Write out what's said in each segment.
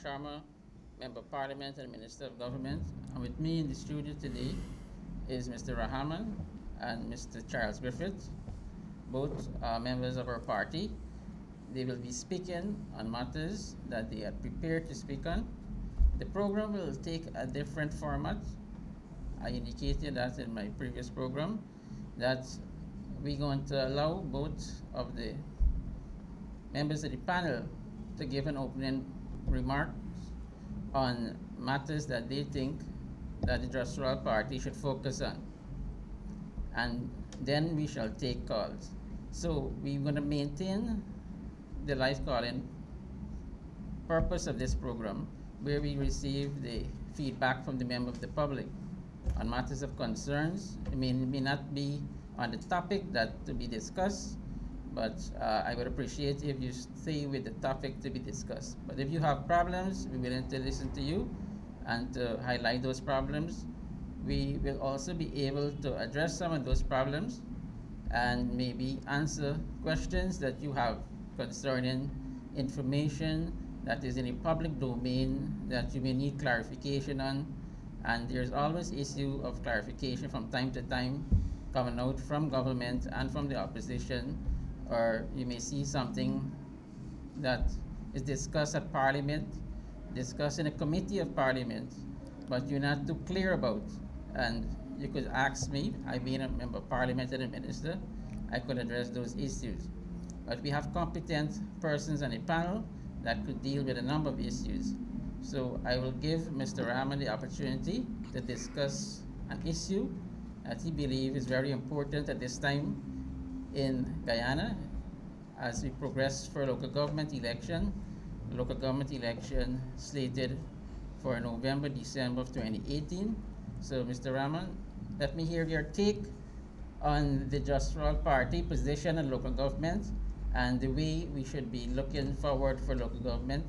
Sharma, Member of Parliament and Minister of Government. And with me in the studio today is Mr. Rahman and Mr. Charles Griffith, both are members of our party. They will be speaking on matters that they are prepared to speak on. The program will take a different format. I indicated that in my previous program, that we're going to allow both of the members of the panel to give an opening remarks on matters that they think that the Just Royal Party should focus on. And then we shall take calls. So we're going to maintain the live calling purpose of this program, where we receive the feedback from the member of the public on matters of concerns. It may not be on the topic that to be discussed, but I would appreciate if you stay with the topic to be discussed. But if you have problems, we're willing to listen to you and to highlight those problems. We will also be able to address some of those problems and maybe answer questions that you have concerning information that is in a public domain that you may need clarification on. And there's always issue of clarification from time to time coming out from government and from the opposition, or you may see something that is discussed at Parliament, discussed in a committee of Parliament, but you're not too clear about. And you could ask me, I being a member of Parliament and a minister, I could address those issues. But we have competent persons on the panel that could deal with a number of issues. So I will give Mr. Rahman the opportunity to discuss an issue that he believes is very important at this time in Guyana as we progress for local government election. Local government election slated for November, December of 2018. So Mr. Rahman, let me hear your take on the Just Royal Party position on local government and the way we should be looking forward for local government,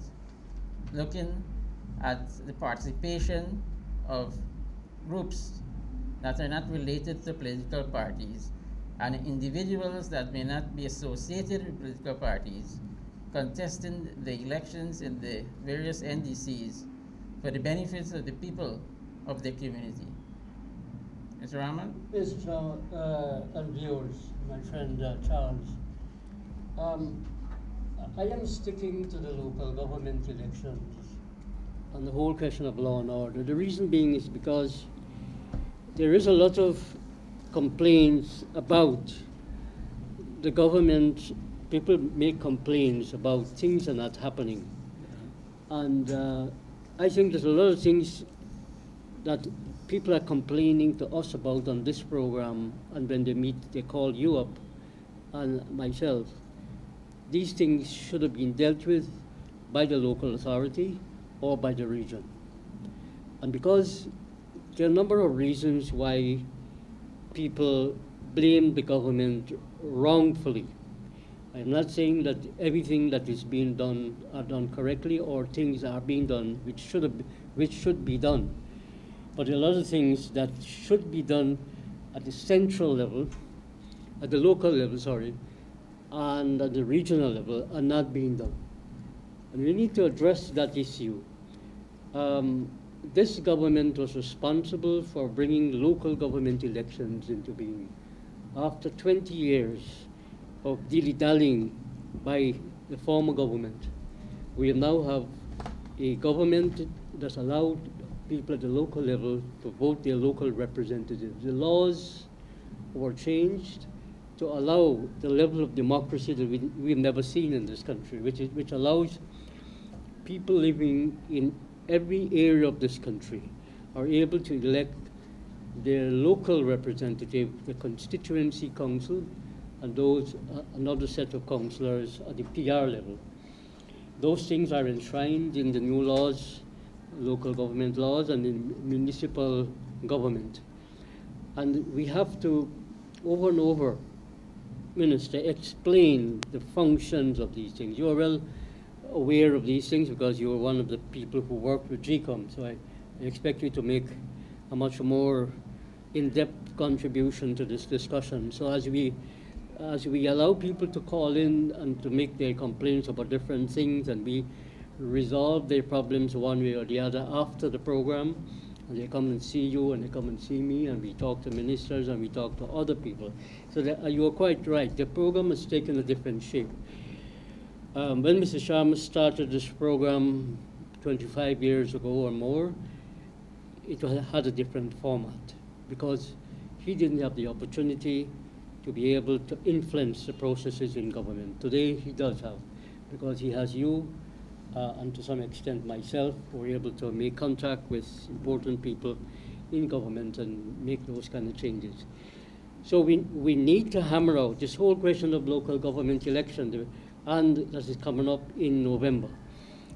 looking at the participation of groups that are not related to political parties and individuals that may not be associated with political parties contesting the elections in the various NDCs for the benefits of the people of the community. Mr. Rahman? Mr. Chairman, and viewers, my friend Charles, I am sticking to the local government elections on the whole question of law and order. The reason being is because there is a lot of complaints about the government. People make complaints about things are not happening. And I think there's a lot of things that people are complaining to us about on this program, and when they meet, they call you up and myself. These things should have been dealt with by the local authority or by the region. And because there are a number of reasons why people blame the government wrongfully. I'm not saying that everything that is being done are done correctly, or things are being done which should be done. But a lot of things that should be done at the central level, at the local level, sorry, and at the regional level are not being done. And we need to address that issue. This government was responsible for bringing local government elections into being. After 20 years of dilly-dallying by the former government, we now have a government that's allowed people at the local level to vote their local representatives. The laws were changed to allow the level of democracy that we've never seen in this country, which allows people living in every area of this country are able to elect their local representative, the constituency council, and those another set of councillors at the PR level. Those things are enshrined in the new laws, local government laws, and in municipal government. And we have to, over and over, Minister, explain the functions of these things. You are well aware of these things because you are one of the people who worked with GCOM, so I expect you to make a much more in-depth contribution to this discussion. So as we allow people to call in and to make their complaints about different things, and we resolve their problems one way or the other after the program. And they come and see you, and they come and see me, and we talk to ministers, and we talk to other people. So you are quite right. The program has taken a different shape. When Mr. Sharma started this program 25 years ago or more, it had a different format because he didn't have the opportunity to be able to influence the processes in government. Today he does have, because he has you and to some extent myself, who are able to make contact with important people in government and make those kind of changes. So we need to hammer out this whole question of local government election, and that is coming up in November.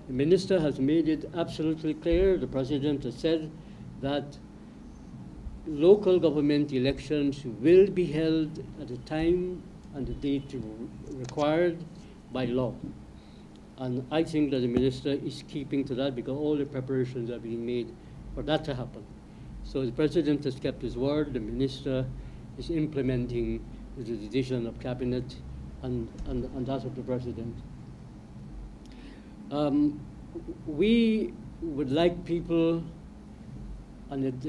The minister has made it absolutely clear, the president has said that local government elections will be held at the time and the date required by law. And I think that the minister is keeping to that because all the preparations are being made for that to happen. So the president has kept his word, the minister is implementing the decision of cabinet and that of the president. We would like people, and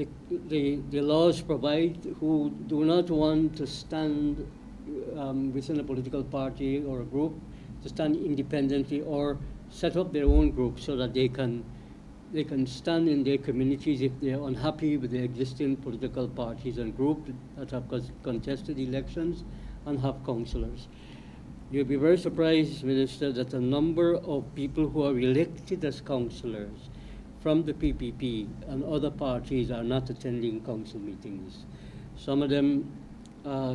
the laws provide, who do not want to stand within a political party or a group, to stand independently or set up their own group so that they can stand in their communities if they're unhappy with the existing political parties and groups that have contested elections and have councillors. You'll be very surprised, Minister, that a number of people who are elected as councillors from the PPP and other parties are not attending council meetings. Some of them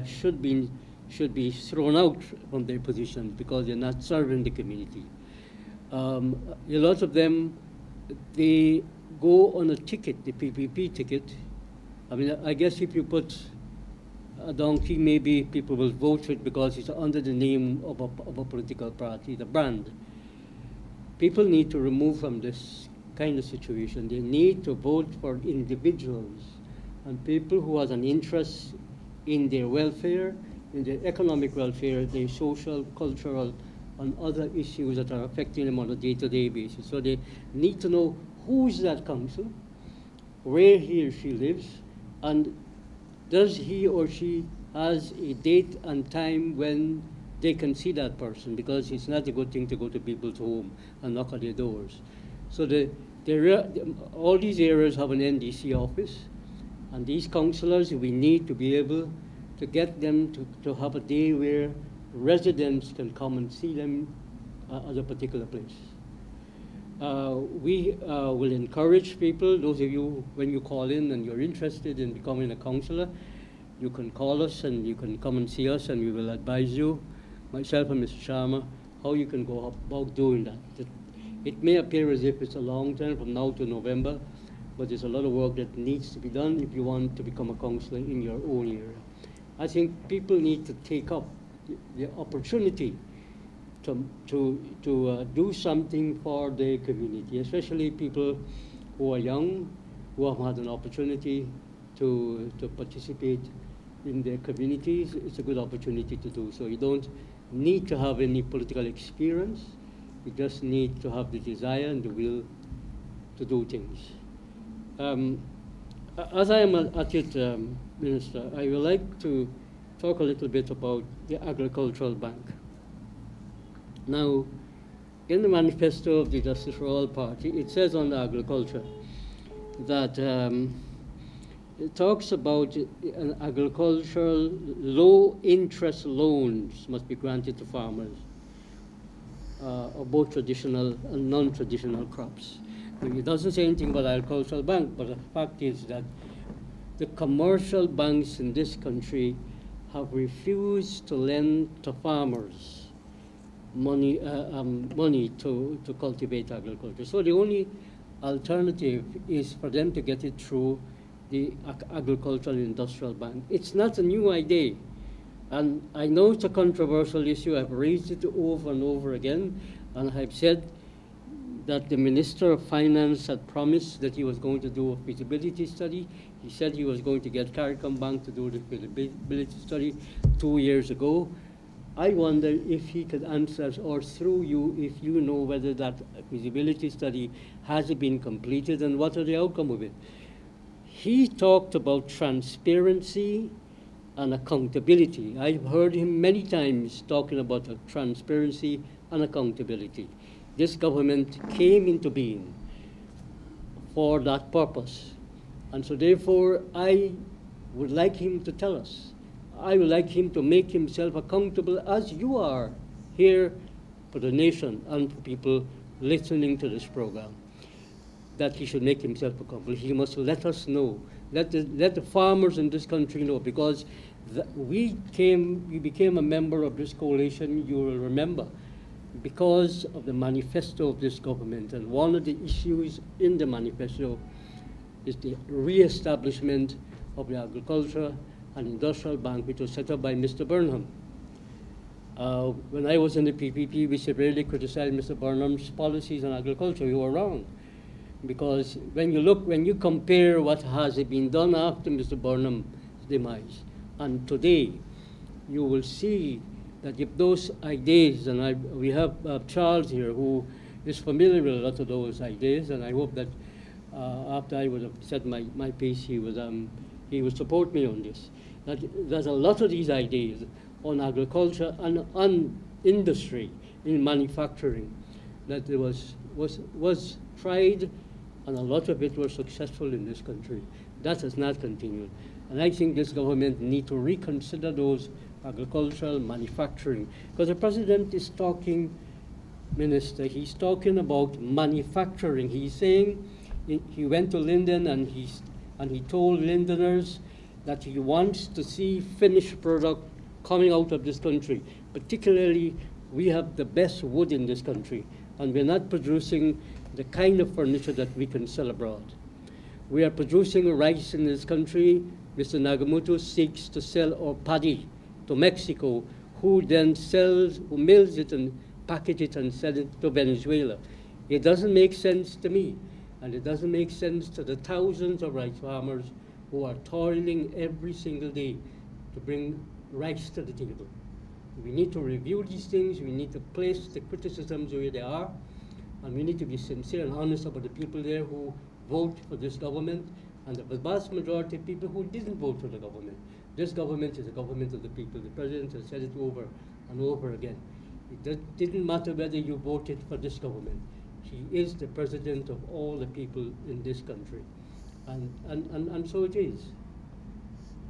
should be thrown out from their positions because they're not serving the community. A lot of them, they go on a ticket, the PPP ticket. I mean, I guess if you put a donkey, maybe people will vote for it because it's under the name of a political party, the brand. People need to remove from this kind of situation. They need to vote for individuals and people who have an interest in their welfare, in their economic welfare, their social, cultural, and other issues that are affecting them on a day-to-day basis. So they need to know who's that council, where he or she lives, and does he or she has a date and time when they can see that person, because it's not a good thing to go to people's home and knock on their doors. So all these areas have an NDC office, and these councillors, we need to be able to get them to have a day where residents can come and see them at a particular place. We will encourage people, those of you, when you call in and you're interested in becoming a councillor, you can call us and you can come and see us, and we will advise you, myself and Mr. Sharma, how you can go about doing that. It may appear as if it's a long time from now to November, but there's a lot of work that needs to be done if you want to become a councillor in your own area. I think people need to take up the opportunity to do something for their community, especially people who are young, who have had an opportunity to participate in their communities. It's a good opportunity to do so. You don't need to have any political experience. You just need to have the desire and the will to do things. As I am at it, Minister, I would like to talk a little bit about the Agricultural Bank. Now, in the manifesto of the Justice for All Party, it says on agriculture that it talks about an agricultural low-interest loans must be granted to farmers of both traditional and non-traditional crops. Now, it doesn't say anything about agricultural bank, but the fact is that the commercial banks in this country have refused to lend to farmers money to cultivate agriculture. So the only alternative is for them to get it through the Agricultural Industrial Bank. It's not a new idea, and I know it's a controversial issue. I've raised it over and over again, and I've said that the Minister of Finance had promised that he was going to do a feasibility study. He said he was going to get CARICOM Bank to do the feasibility study 2 years ago. I wonder if he could answer us, or through you, if you know whether that feasibility study has been completed and what are the outcome of it. He talked about transparency and accountability. I've heard him many times talking about transparency and accountability. This government came into being for that purpose. And so therefore, I would like him to tell us. I would like him to make himself accountable as you are here for the nation and for people listening to this program, that he should make himself accountable. He must let us know, let the farmers in this country know, because we became a member of this coalition, you will remember, because of the manifesto of this government. And one of the issues in the manifesto is the re-establishment of the Agriculture and Industrial Bank, which was set up by Mr. Burnham. When I was in the PPP, we severely criticized Mr. Burnham's policies on agriculture. We were wrong. Because when you compare what has been done after Mr. Burnham's demise and today, you will see that if those ideas, and we have Charles here who is familiar with a lot of those ideas, and I hope that after I would have said my piece, he would support me on this. That there's a lot of these ideas on agriculture and on industry, in manufacturing, that there was tried, and a lot of it was successful in this country. That has not continued. And I think this government need to reconsider those agricultural manufacturing. Because the president is talking, Minister, he's talking about manufacturing. He's saying, he went to Linden and he told Lindeners that he wants to see finished product coming out of this country. Particularly, we have the best wood in this country, and we're not producing the kind of furniture that we can sell abroad. We are producing rice in this country. Mr. Nagamoto seeks to sell our paddy to Mexico, who then mills it and package it and sell it to Venezuela. It doesn't make sense to me, and it doesn't make sense to the thousands of rice farmers who are toiling every single day to bring rice to the table. We need to review these things. We need to place the criticisms where they are, and we need to be sincere and honest about the people there who vote for this government and the vast majority of people who didn't vote for the government. This government is a government of the people. The president has said it over and over again. It didn't matter whether you voted for this government. He is the president of all the people in this country. And so it is.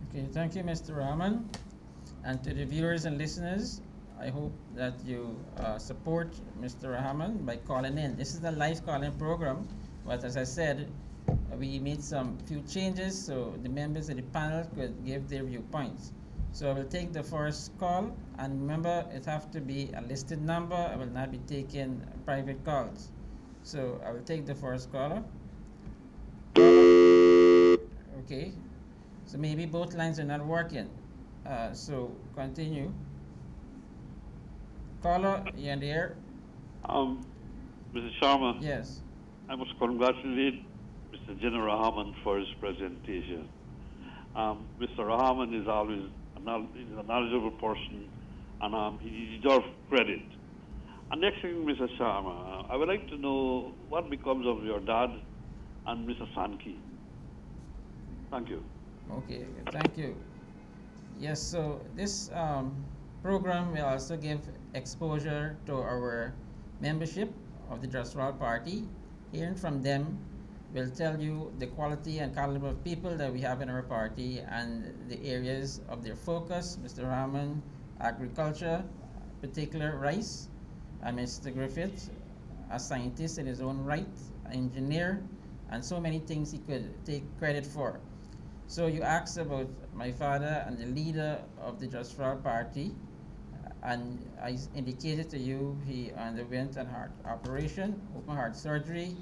Okay, thank you, Mr. Rahman. And to the viewers and listeners, I hope that you support Mr. Rahman by calling in. This is a live call-in program, but as I said, we made some few changes so the members of the panel could give their viewpoints. So I will take the first call, and remember, it has to be a listed number. I will not be taking private calls. So I will take the first caller. Okay, so maybe both lines are not working. So continue. Caller, you're in the air. Mr. Sharma. Yes. I must congratulate Mr. General Rahman for his presentation. Mr. Rahman is always a knowledgeable person, and he deserves credit. And next thing, Mr. Sharma, I would like to know what becomes of your dad and Mr. Sankey. Thank you. Okay, thank you. Yes, so this program will also give exposure to our membership of the Justral Party. Hearing from them will tell you the quality and caliber of people that we have in our party and the areas of their focus. Mr. Rahman, agriculture, particular rice, and Mr. Griffith, a scientist in his own right, an engineer, and so many things he could take credit for. So you asked about my father and the leader of the Justral Party, and I indicated to you he underwent an heart operation, open heart surgery,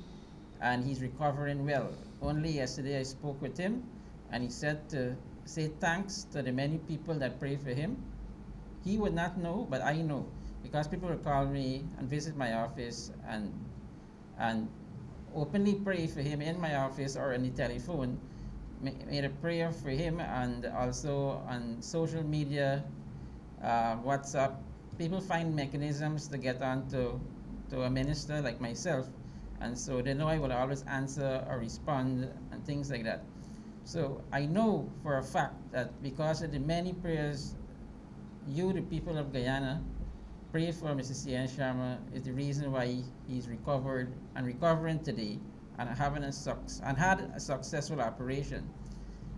and he's recovering well. Only yesterday I spoke with him, and he said to say thanks to the many people that pray for him. He would not know, but I know, because people will call me and visit my office and openly pray for him in my office or on the telephone, made a prayer for him, and also on social media, WhatsApp, people find mechanisms to get on to a minister like myself, and so they know I will always answer or respond and things like that. So I know for a fact that because of the many prayers you, the people of Guyana, pray for Mr. C.N. Sharma is the reason why he's recovered and recovering today and having and had a successful operation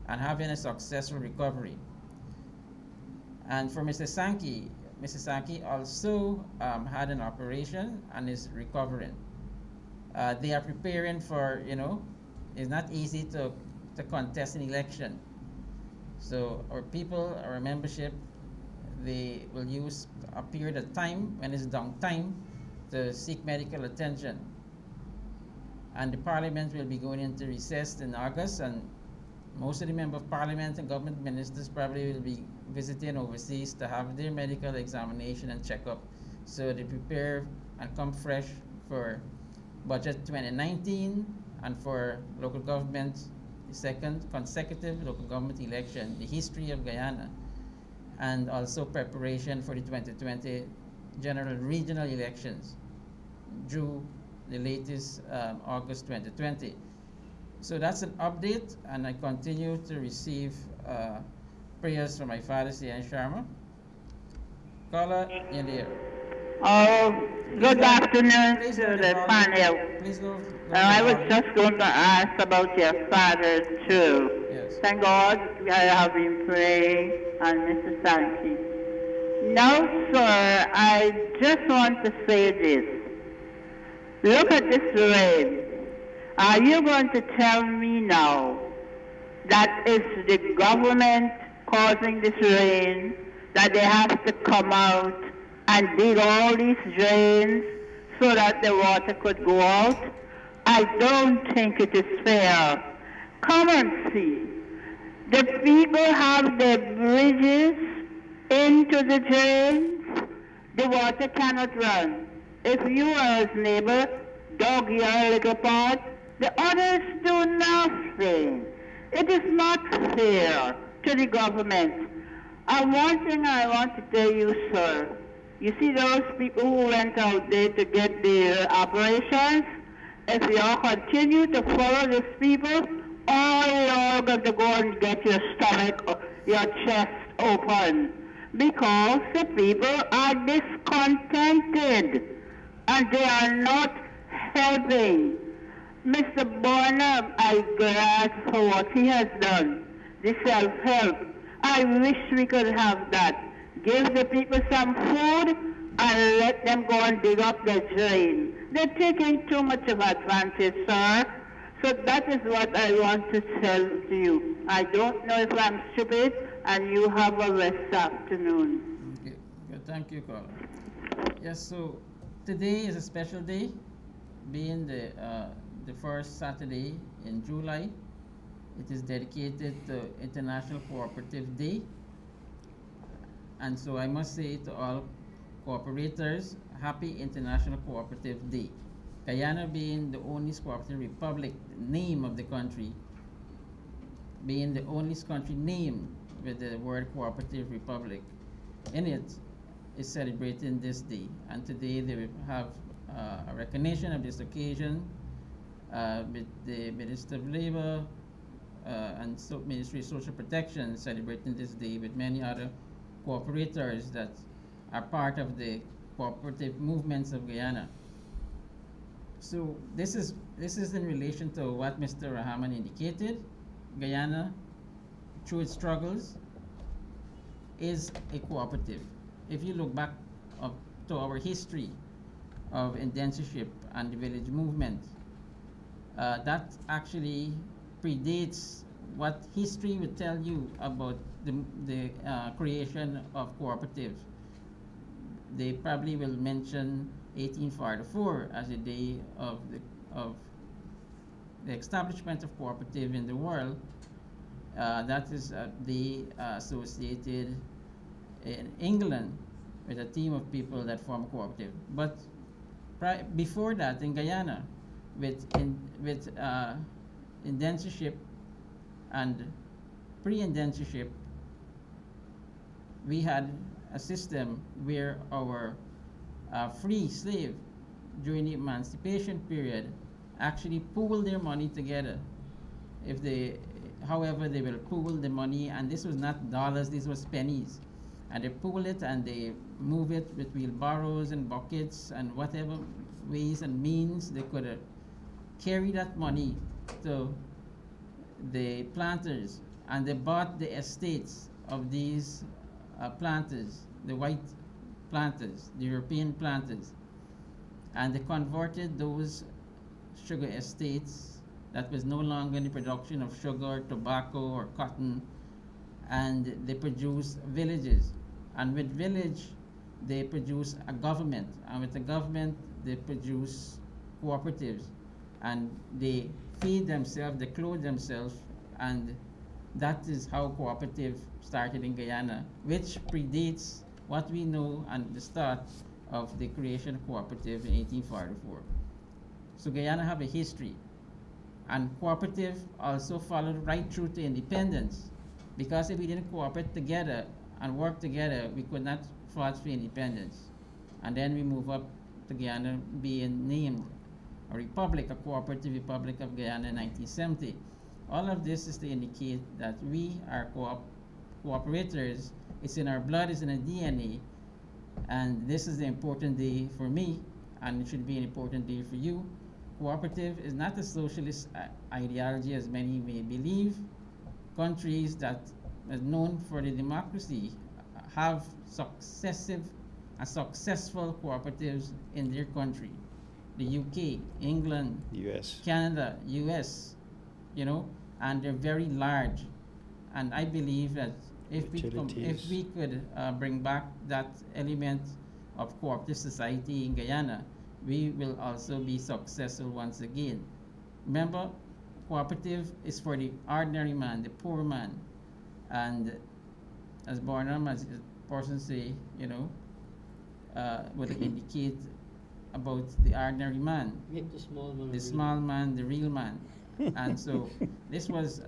and having a successful recovery. And for Mr. Sankey also had an operation and is recovering. They are preparing for, it's not easy to contest an election. So our people, our membership, they will use a period of time when it's downtime to seek medical attention. And the Parliament will be going into recess in August, and most of the members of Parliament and government ministers probably will be visiting overseas to have their medical examination and checkup, so they prepare and come fresh for budget 2019 and for local government, the second consecutive local government election, the history of Guyana, and also preparation for the 2020 general regional elections due the latest August 2020. So that's an update, and I continue to receive prayers from my father, C.N. Sharma. Caller, in the air. Oh, good afternoon to the panel. Please go I was just going to ask about your father too. Yes. Thank God I have been praying on Mr. Sankey. Now, sir, I just want to say this. Look at this rain. Are you going to tell me now that it's the government causing this rain, that they have to come out and dig all these drains so that the water could go out? I don't think it is fair. Come and see. The people have their bridges into the drains. The water cannot run. If you are his neighbor, dug your little part, the others do nothing. It is not fair to the government. And one thing I want to tell you, sir, you see those people who went out there to get their operations? If you all continue to follow these people, all you're going to go and get your stomach, or your chest open. Because the people are discontented and they are not helping. Mr. Bonham, I glad for what he has done, the self-help. I wish we could have that. Give the people some food and let them go and dig up the drain. They're taking too much of advantage, sir. So that is what I want to tell to you. I don't know if I'm stupid, and you have a rest afternoon. Okay. Good. Thank you, caller. Yes, so today is a special day, being the first Saturday in July. It is dedicated to International Cooperative Day. And so I must say to all cooperators, happy International Cooperative Day. Guyana being the only cooperative republic, the name of the country, being the only country named with the word cooperative republic in it, is celebrating this day. And today they will have a recognition of this occasion with the Minister of Labor and Ministry of Social Protection celebrating this day with many other cooperators that are part of the cooperative movements of Guyana. So this is in relation to what Mr. Rahman indicated. Guyana, through its struggles, is a cooperative. If you look back to our history of indentureship and the village movement, that actually predates what history would tell you about the creation of cooperatives. They probably will mention 1844 as the day of the establishment of cooperative in the world. That is the associated in England with a team of people that form a cooperative. But before that, in Guyana, with indentureship and pre-indentureship, we had a system where our free slave during the emancipation period actually pool their money together. If they, however, they will pool the money, and this was not dollars, this was pennies. And they pool it and they move it with wheelbarrows and buckets and whatever ways and means they could carry that money to the planters, and they bought the estates of these planters, the white planters, the European planters, and they converted those sugar estates that was no longer in the production of sugar, tobacco, or cotton, and they produced villages. And with village, they produce a government, and with the government, they produce cooperatives, and they feed themselves, they clothe themselves, and that is how cooperative started in Guyana, which predates what we know and the start of the creation of cooperative in 1844. So Guyana have a history, and cooperative also followed right through to independence, because if we didn't cooperate together and work together, we could not fight for independence. And then we move up to Guyana being named a republic, a cooperative republic of Guyana in 1970. All of this is to indicate that we are cooperators. It's in our blood, it's in our DNA, and this is the important day for me, and it should be an important day for you. Cooperative is not a socialist ideology as many may believe. Countries that are known for the democracy have successful cooperatives in their country. The UK, England, US, Canada, US, you know, and they're very large. And I believe that if we could bring back that element of cooperative society in Guyana, we will also be successful once again. Remember, cooperative is for the ordinary man, the poor man. And as Barnum, as a person say, you know, would indicate about the ordinary man. Make the small man. The small man, the real man. And so this was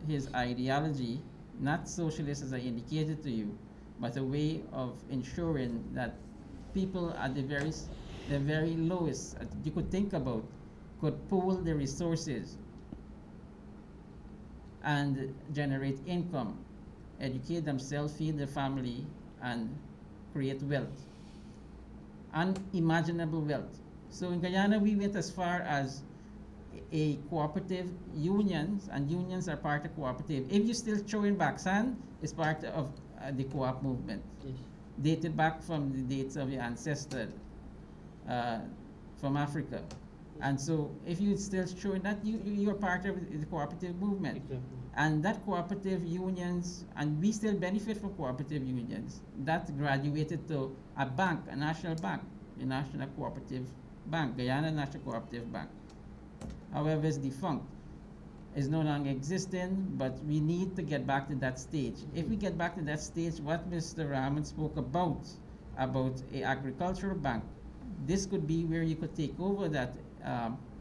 his ideology, not socialist as I indicated to you, but a way of ensuring that people at the very lowest you could think about could pool the resources and generate income, educate themselves, feed their family, and create wealth, unimaginable wealth. So in Guyana, we went as far as a cooperative unions, and unions are part of cooperative. If you still throwing back sand, it's part of the co-op movement, Yes. dated back from the dates of your ancestors from Africa. And so if you still showing that, you're part of the cooperative movement. Exactly. And that cooperative unions, and we still benefit from cooperative unions, that graduated to a bank, a national bank, the National Cooperative Bank, Guyana National Cooperative Bank. However, it's defunct. It's no longer existing, but we need to get back to that stage. If we get back to that stage, what Mr. Rahman spoke about a agricultural bank, this could be where you could take over that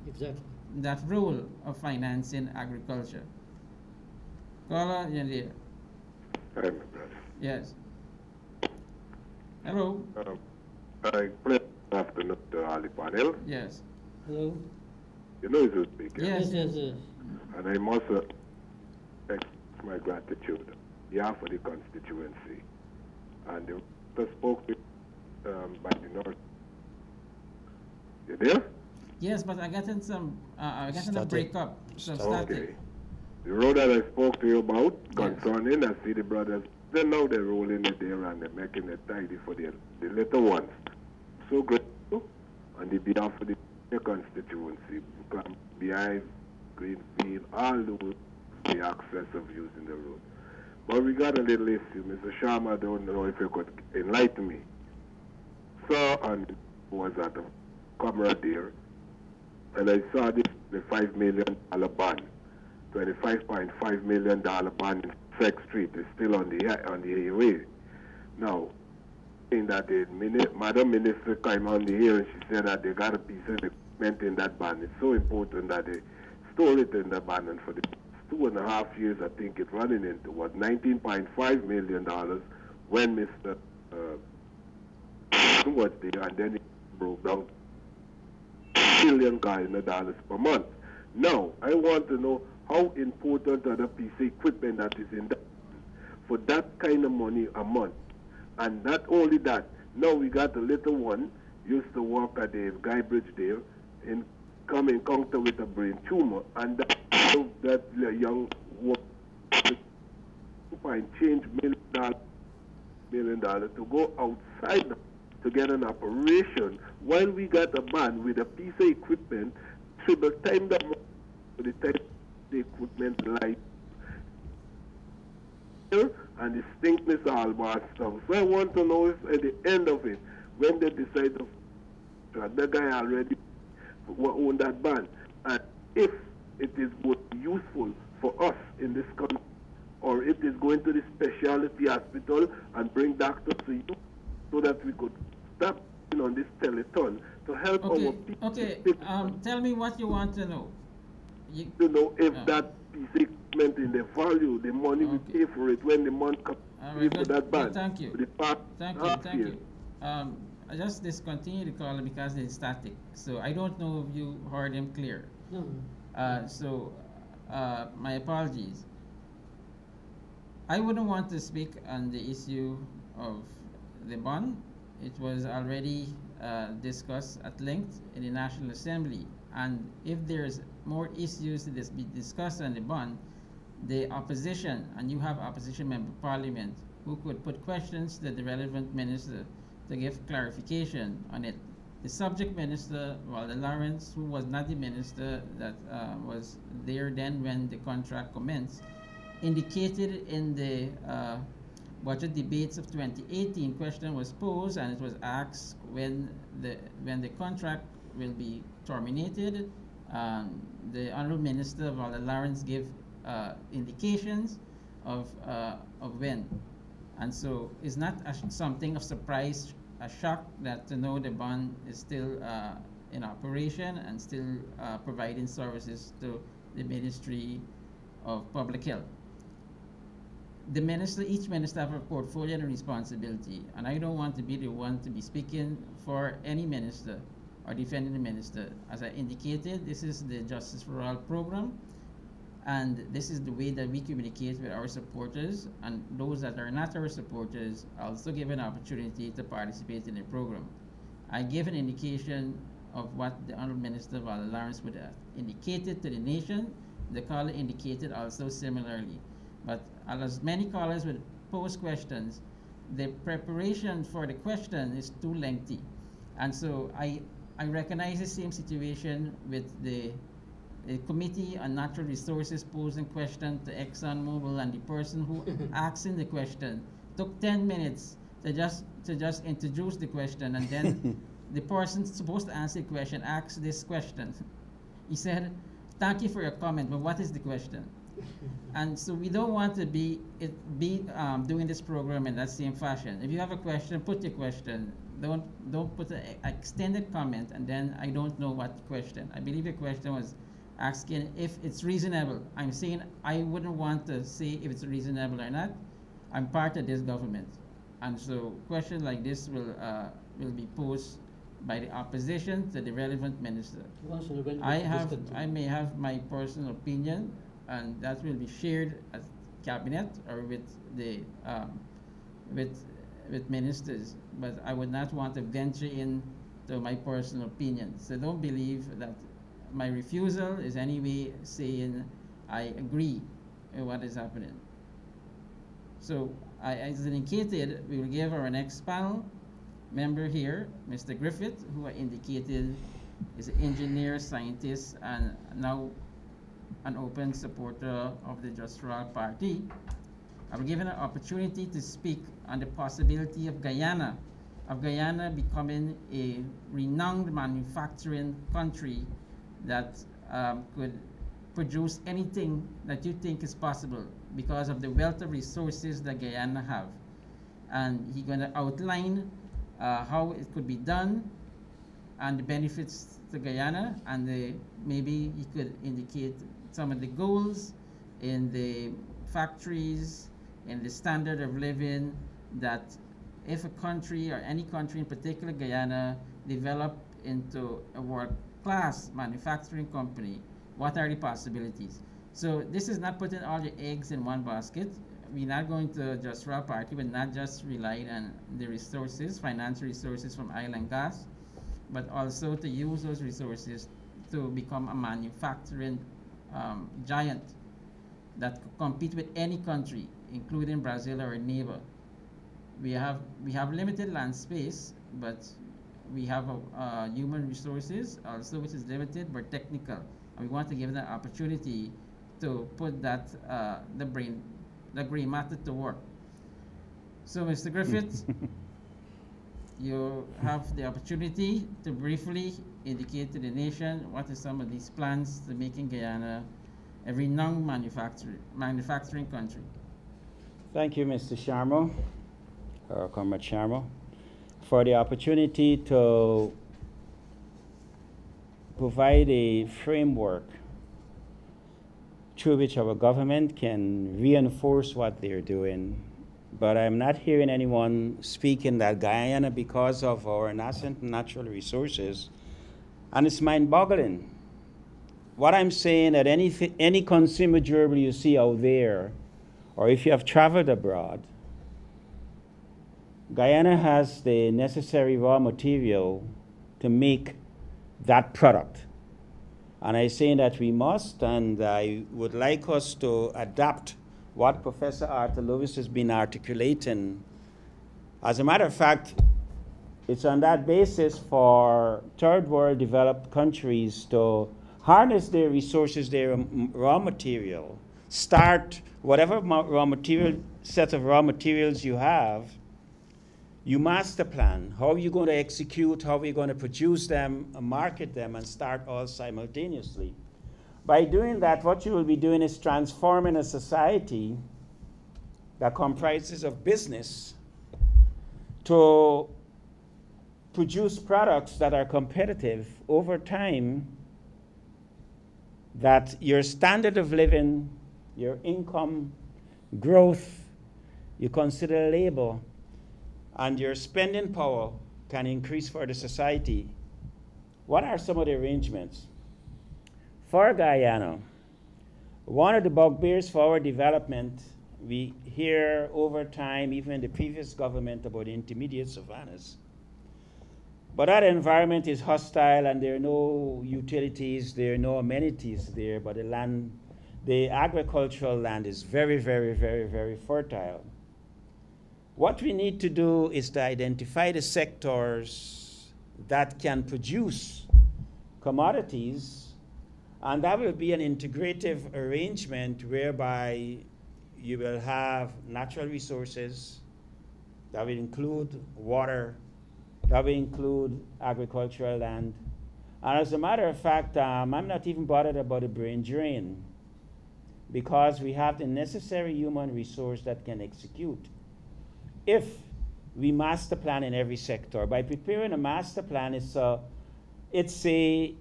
Exactly. that role of financing agriculture. Caller, you're there. Hi, my brother. Yes. Hello. I play afternoon to all the panel. Yes. Hello? You know who's speaking. Yes. Yes. And I must express my gratitude on behalf of the constituency. And the spoke to by the North. You there? Yes, but I got in some, I got in a Static. breakup. Some static. Okay. The road that I spoke to you about Yes. concerning, I see the brothers, they now they're rolling it there and they're making it tidy for the little ones. So grateful on the behalf of the constituency, behind Greenfield, all those the access of using the road. But we got a little issue. Mr. Sharma, I don't know if you could enlighten me. So, and was at a comrade there, and I saw this, the $5 million bond, $25.5 million bond in Sex Street is still on the AOA. Now, in that the Madam Minister came on the air and she said that they got a piece of equipment in that bond. It's so important that they store it in the bond, and for the 2.5 years, I think it's running into what, $19.5 million when Mr. was there, and then it broke down $1 billion per month. Now, I want to know how important are the piece of equipment that is in that for that kind of money a month. And not only that, now we got a little one, used to work at the Guy Bridge there, and come in contact with a brain tumor, and that young woman and change $1 million to go outside to get an operation, while we got a man with a piece of equipment, triple time the time the equipment life and the stinkness all bad stuff. So I want to know if at the end of it, when they decide to the guy already own that band, and if it is both useful for us in this country, or it is going to the specialty hospital and bring doctors to you, so that we could stop on this telethon to help our people. Okay, tell me what you want to know. To know if that piece of equipment in the value, the money we pay for it when the money comes for that band. Thank you. Thank you. I just discontinue the call because it's static. So I don't know if you heard him clear. No. My apologies. I wouldn't want to speak on the issue of the bond. It was already discussed at length in the National Assembly. And if there's more issues to be discussed on the bond, the opposition, and you have opposition member of parliament who could put questions to the relevant minister to give clarification on it. The subject minister, Walter Lawrence, who was not the minister that was there then when the contract commenced, indicated in the budget debates of 2018, question was posed and it was asked when the contract will be terminated. The Honourable Minister Walter Lawrence gave indications of when, and so it's not something of surprise, a shock that to know the bond is still in operation and still providing services to the Ministry of Public Health. The minister, each minister have a portfolio and a responsibility, and I don't want to be the one to be speaking for any minister or defending the minister. As I indicated, this is the Justice for All program, and this is the way that we communicate with our supporters, and those that are not our supporters also give an opportunity to participate in the program. I gave an indication of what the Honourable Minister Walter Lawrence would have indicated to the nation. The caller indicated also similarly. But as many callers would pose questions, the preparation for the question is too lengthy. And so I recognize the same situation with the Committee on Natural Resources posing question to ExxonMobil, and the person who asking the question took 10 minutes to just introduce the question, and then the person supposed to answer the question asked this question. He said, "Thank you for your comment, but what is the question?" And so we don't want to be doing this program in that same fashion. If you have a question, put your question. Don't put an extended comment and then I don't know what question. I believe your question was asking if it's reasonable. I'm saying I wouldn't want to say if it's reasonable or not. I'm part of this government, and so questions like this will be posed by the opposition to the relevant minister. I may have my personal opinion, and that will be shared at cabinet or with the with ministers, but I would not want to venture into my personal opinion. So don't believe that my refusal is anyway saying I agree with what is happening. So as indicated, we will give our next panel member here, Mr. Griffith, who I indicated is an engineer, scientist, and now an open supporter of the Just for All Party. I was given an opportunity to speak on the possibility of Guyana becoming a renowned manufacturing country that could produce anything that you think is possible because of the wealth of resources that Guyana have. And he's going to outline how it could be done and the benefits to Guyana, and maybe he could indicate some of the goals in the factories, in the standard of living that if a country or any country, in particular Guyana, develop into a world-class manufacturing company, what are the possibilities? So this is not putting all your eggs in one basket. We're not going to just run a party, but not just rely on the resources, financial resources from oil and gas, but also to use those resources to become a manufacturing giant that could compete with any country, including Brazil or a neighbor. We have limited land space, but we have human resources also, which is limited but technical, and we want to give them an opportunity to put that the gray matter to work. So, Mr. Griffith, you have the opportunity to briefly indicate to the nation what are some of these plans to making Guyana a renowned manufacturing country. Thank you, Mr. Sharma, or Comrade Sharma, for the opportunity to provide a framework through which our government can reinforce what they're doing. But I'm not hearing anyone speaking that Guyana, because of our nascent natural resources, and it's mind-boggling. What I'm saying, that any consumer durable you see out there, or if you have traveled abroad, Guyana has the necessary raw material to make that product. And I'm saying that we must, and I would like us to adapt what Professor Arthur Lewis has been articulating. As a matter of fact, it's on that basis for third world developed countries to harness their resources, their raw material, start whatever set of raw materials you have, you master plan. How are you going to execute? How are you going to produce them, market them, and start all simultaneously? By doing that, what you will be doing is transforming a society that comprises of business to produce products that are competitive over time, that your standard of living, your income, growth, you consider labor, and your spending power can increase for the society. What are some of the arrangements? For Guyana, one of the bugbears for our development, we hear over time, even in the previous government, about the intermediate savannas. But that environment is hostile, and there are no utilities, there are no amenities there, but the agricultural land is very, very, very, very fertile. What we need to do is to identify the sectors that can produce commodities, and that will be an integrative arrangement whereby you will have natural resources, that will include water, that will include agricultural land. And as a matter of fact, I'm not even bothered about the brain drain, because we have the necessary human resource that can execute. If we master plan in every sector, by preparing a master plan, it's a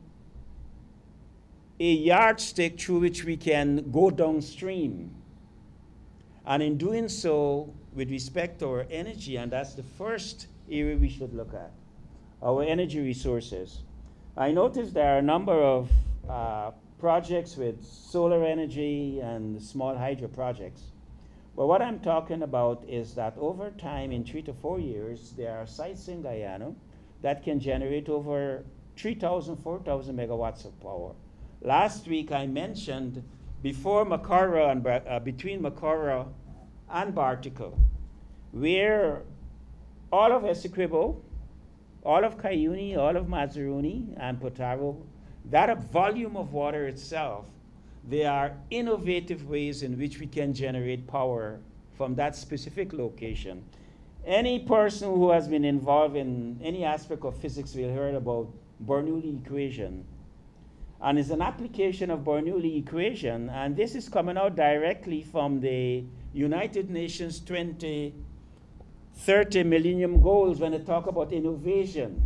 yardstick through which we can go downstream. And in doing so, with respect to our energy, and that's the first area we should look at, our energy resources. I noticed there are a number of projects with solar energy and small hydro projects. But what I'm talking about is that over time, in 3 to 4 years, there are sites in Guyana that can generate over 3,000, 4,000 megawatts of power. Last week, I mentioned before Makara and between Makara and Bartico, where all of Essequibo, all of Cayuni, all of Mazaruni, and Potaro, that volume of water itself, there are innovative ways in which we can generate power from that specific location. Any person who has been involved in any aspect of physics will hear about Bernoulli equation. And it's an application of Bernoulli equation, and this is coming out directly from the United Nations 2030 Millennium Goals when they talk about innovation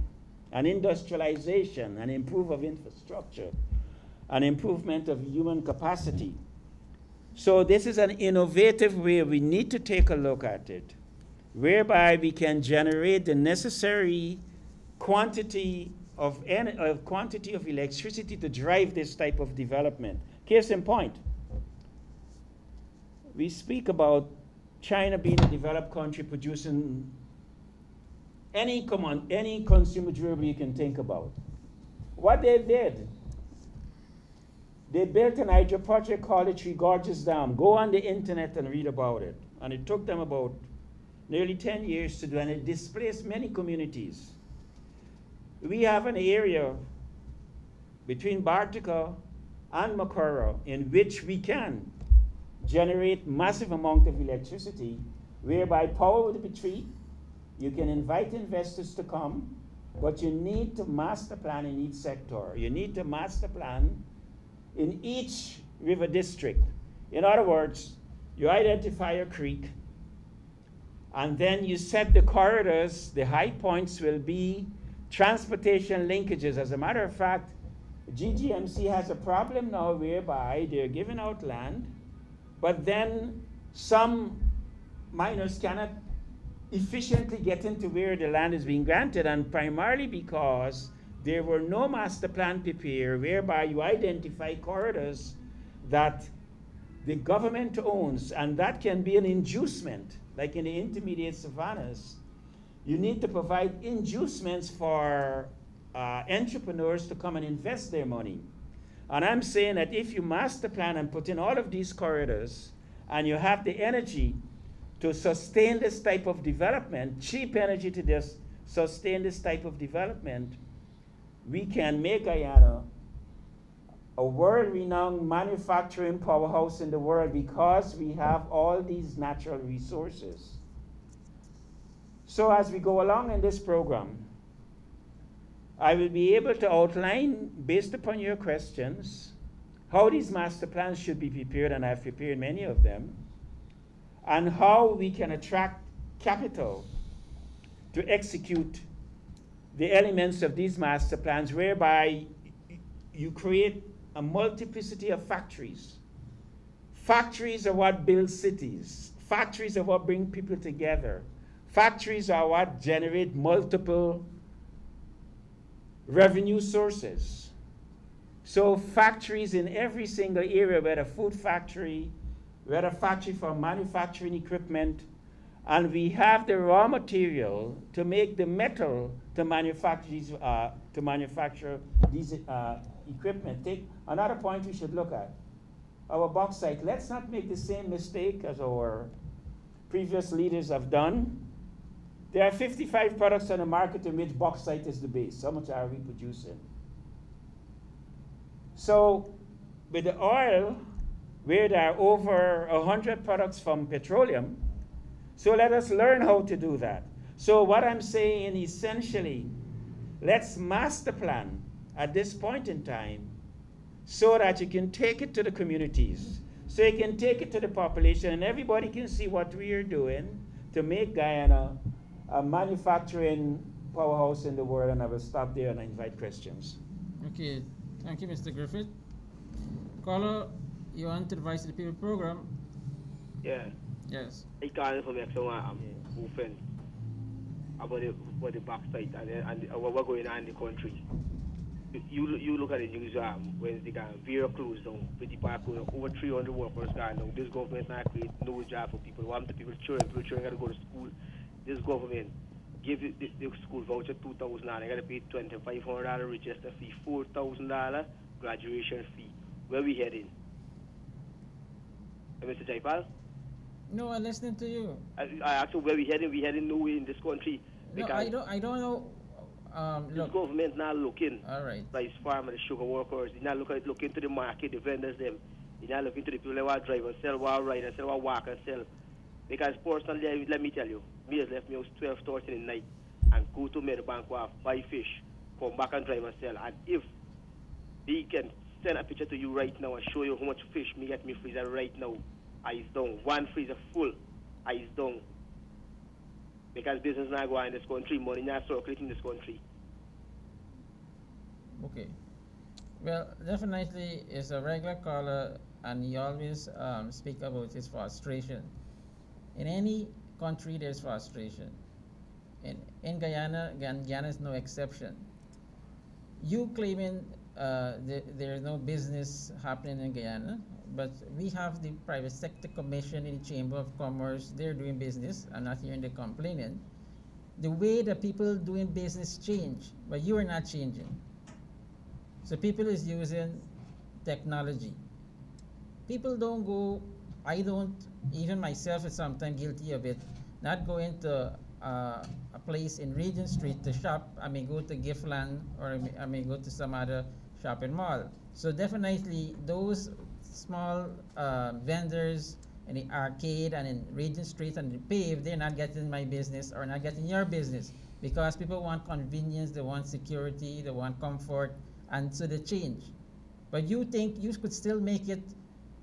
and industrialization and improvement of infrastructure and improvement of human capacity. So this is an innovative way. We need to take a look at it. whereby we can generate the necessary quantity of electricity to drive this type of development. Case in point, we speak about China being a developed country producing any consumer durable you can think about. What they did, they built an hydro project called the Three Gorges Dam. Go on the internet and read about it. And it took them about nearly 10 years to do, and it displaced many communities. We have an area between Bartica and Makara in which we can generate massive amount of electricity, whereby power would be free. You can invite investors to come, but you need to master plan in each sector. You need to master plan in each river district. In other words, you identify a creek, and then you set the corridors. The high points will be transportation linkages. As a matter of fact, GGMC has a problem now whereby they're giving out land, but then some miners cannot efficiently get into where the land is being granted, and primarily because there were no master plan prepared whereby you identify corridors that the government owns, and that can be an inducement, like in the intermediate savannas. You need to provide inducements for entrepreneurs to come and invest their money. And I'm saying that if you master plan and put in all of these corridors, and you have the energy to sustain this type of development, cheap energy to sustain this type of development, we can make Guyana a world-renowned manufacturing powerhouse in the world because we have all these natural resources. So as we go along in this program, I will be able to outline, based upon your questions, how these master plans should be prepared, and I've prepared many of them, and how we can attract capital to execute the elements of these master plans, whereby you create a multiplicity of factories. Factories are what build cities. Factories are what bring people together. Factories are what generate multiple revenue sources. So factories in every single area, whether food factory, whether factory for manufacturing equipment, and we have the raw material to make the metal to manufacture these equipment. Take another point we should look at. Our bauxite. Let's not make the same mistake as our previous leaders have done. There are 55 products on the market in which bauxite is the base. How much are we producing? So with the oil, where there are over 100 products from petroleum, so let us learn how to do that. So what I'm saying essentially, let's master plan at this point in time so that you can take it to the communities, so you can take it to the population, and everybody can see what we are doing to make Guyana a manufacturing powerhouse in the world. And I will stop there and I invite questions. Okay, thank you, Mr. Griffith. Caller, you on to the Voice of the People program? Yeah. Yes. I can't from moving about the backside and what going on in the country. You look at the news when they got very closed down, pretty park over 300 workers gone down. This government not create no job for people. Want the people children got to go to school. This government give the school voucher $2,000. They got to pay $2,500 register fee, $4,000 graduation fee. Where we heading? Mr. Jaipal? No, I'm listening to you. I asked you where we heading. We heading nowhere in this country. No, I don't know. This government not looking. All right. Rice farmers, the sugar workers. They not looking to the market, the vendors them. They not looking to the people that want drive and sell, want ride and sell, want walk and sell. Because personally, let me tell you, me has left me at 12:30 in the night and go to Meadowbank, buy fish, come back and drive and sell. And if they can send a picture to you right now and show you how much fish me get me freezer right now, eyes down. One freezer full, eyes down. Because business not going in this country, money not circulating in this country. Okay. Well, definitely is a regular caller, and he always speak about his frustration. In any country there's frustration. In Guyana, Guyana is no exception. You claiming there is no business happening in Guyana, but we have the private sector commission in the Chamber of Commerce. They're doing business. I'm not hearing them complaining. The way the people doing business change, but you are not changing. So people is using technology. People don't go, I don't, even myself is sometimes guilty of it, not going to a place in Regent Street to shop. I may go to Giftland, or I may go to some other shopping mall. So definitely those small vendors in the arcade and in Regent Street and the pave, they're not getting my business or not getting your business, because people want convenience, they want security, they want comfort, and so they change. But you think you could still make it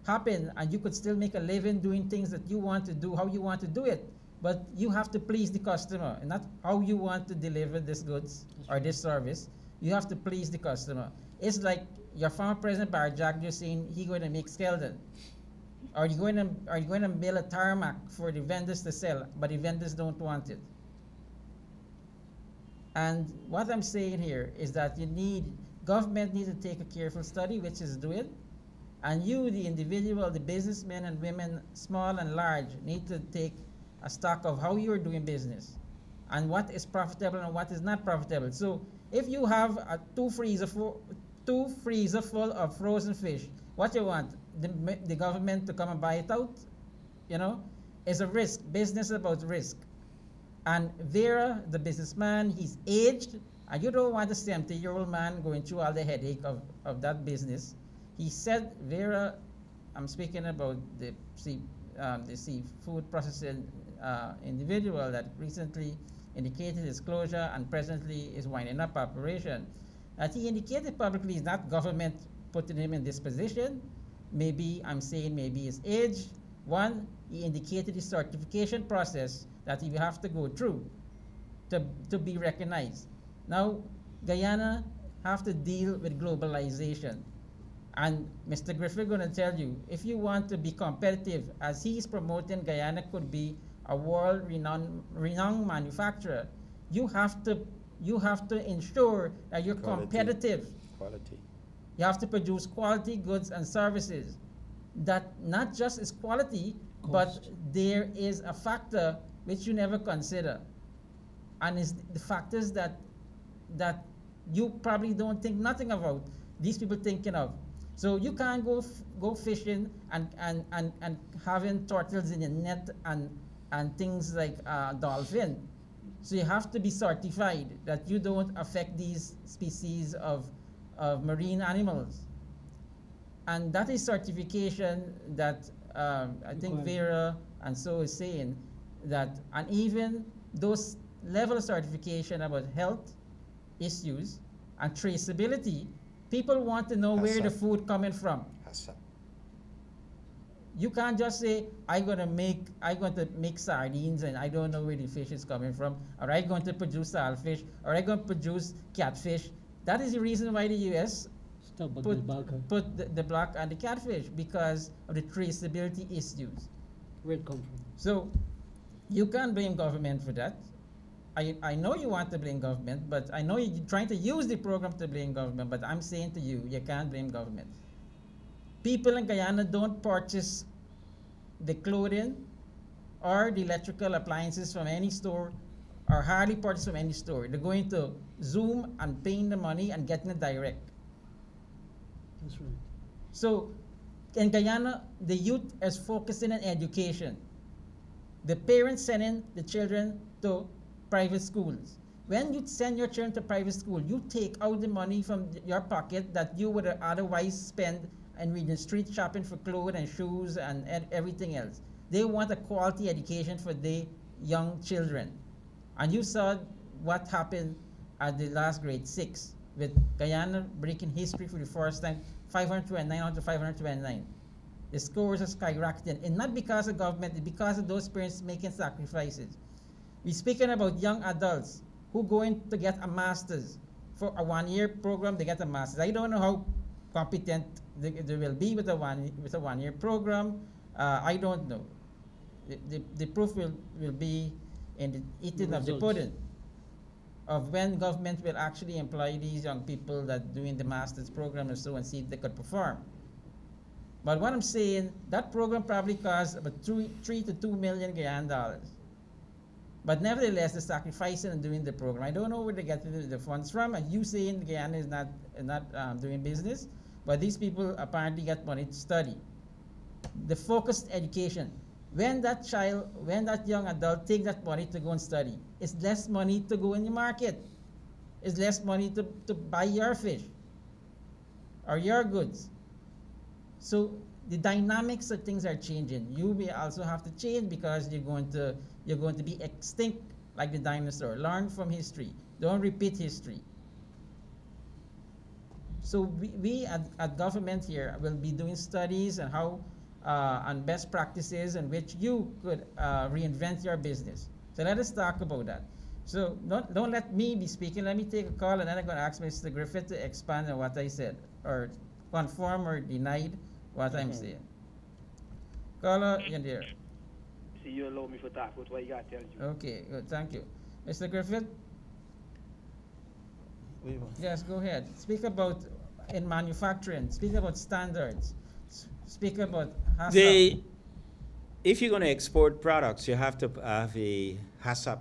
happen, and you could still make a living doing things that you want to do, how you want to do it. But you have to please the customer, and not how you want to deliver this goods or this service. You have to please the customer. It's like your former President Barjack just saying he's going to make Skeldon. Are you going to build a tarmac for the vendors to sell, but the vendors don't want it? And what I'm saying here is that government needs to take a careful study, which is doing, and you, the individual, the businessmen and women, small and large, need to take a stock of how you're doing business and what is profitable and what is not profitable. So if you have two freezer full of frozen fish, what you want? The government to come and buy it out? You know, it's a risk. Business is about risk. And Vera, the businessman, he's aged, and you don't want a 70-year-old man going through all the headache of that business. He said, Vera, I'm speaking about the seafood processing individual that recently indicated his closure and presently is winding up operation. That he indicated publicly is not government putting him in this position. Maybe, I'm saying maybe his age. One, he indicated the certification process that he will have to go through to be recognized. Now, Guyana have to deal with globalization. And Mr. Griffith going to tell you, if you want to be competitive, as he's promoting Guyana could be a world-renowned manufacturer, you have to ensure that you're competitive. Quality. You have to produce quality goods and services that not just is quality, but there is a factor which you never consider, and it's the factors that you probably don't think nothing about. These people thinking of. So you can't go fishing and having turtles in your net and things like dolphin. So you have to be certified that you don't affect these species of marine animals. And that is certification that I think Vera and so is saying that, and even those level of certification about health issues and traceability, people want to know where the food coming from. You can't just say, I'm going to make sardines and I don't know where the fish is coming from, or I'm going to produce saltfish, or I'm going to produce catfish. That is the reason why the U.S. put the block on the catfish, because of the traceability issues. Where it come from? So you can't blame government for that. I know you want to blame government, but I know you're trying to use the program to blame government, but I'm saying to you, you can't blame government. People in Guyana don't purchase the clothing or the electrical appliances from any store, or hardly purchase from any store. They're going to Zoom and paying the money and getting it direct. That's right. So in Guyana, the youth is focusing on education. The parents sending the children to private schools. When you send your children to private school, you take out the money from your pocket that you would otherwise spend in Regent Street shopping for clothes and shoes and everything else. They want a quality education for their young children. And you saw what happened at the last grade 6 with Guyana breaking history for the first time, 529 out of 529. The scores are skyrocketing, and not because of government, it's because of those parents making sacrifices. We're speaking about young adults who going to get a master's. For a 1-year program, they get a master's. I don't know how competent they will be with a one-year program. I don't know. the proof will be in the eating of the Results. pudding, of when government will actually employ these young people that doing the master's program and so and see if they could perform. But what I'm saying, that program probably costs about 3 to 2 million Guyana dollars. But nevertheless, they're sacrificing and doing the program. I don't know where they get the funds from. And you saying Guyana is not doing business, but these people apparently get money to study. The focused education. When that young adult take that money to go and study, it's less money to go in the market. It's less money to buy your fish or your goods. So the dynamics of things are changing. You will also have to change because you're going to be extinct like the dinosaur. Learn from history. Don't repeat history. So we at government here will be doing studies on how on best practices in which you could reinvent your business. So let us talk about that. So don't let me be speaking. Let me take a call, and then I'm going to ask Mr. Griffith to expand on what I said, or confirm or denied what I'm saying. Caller, you're there. See, you allow me to talk about what you got to tell you. Okay, good. Thank you. Mr. Griffith? Yes, go ahead. Speak about in manufacturing. Speak about standards. Speak about HACCP. If you're going to export products, you have to have a HACCP,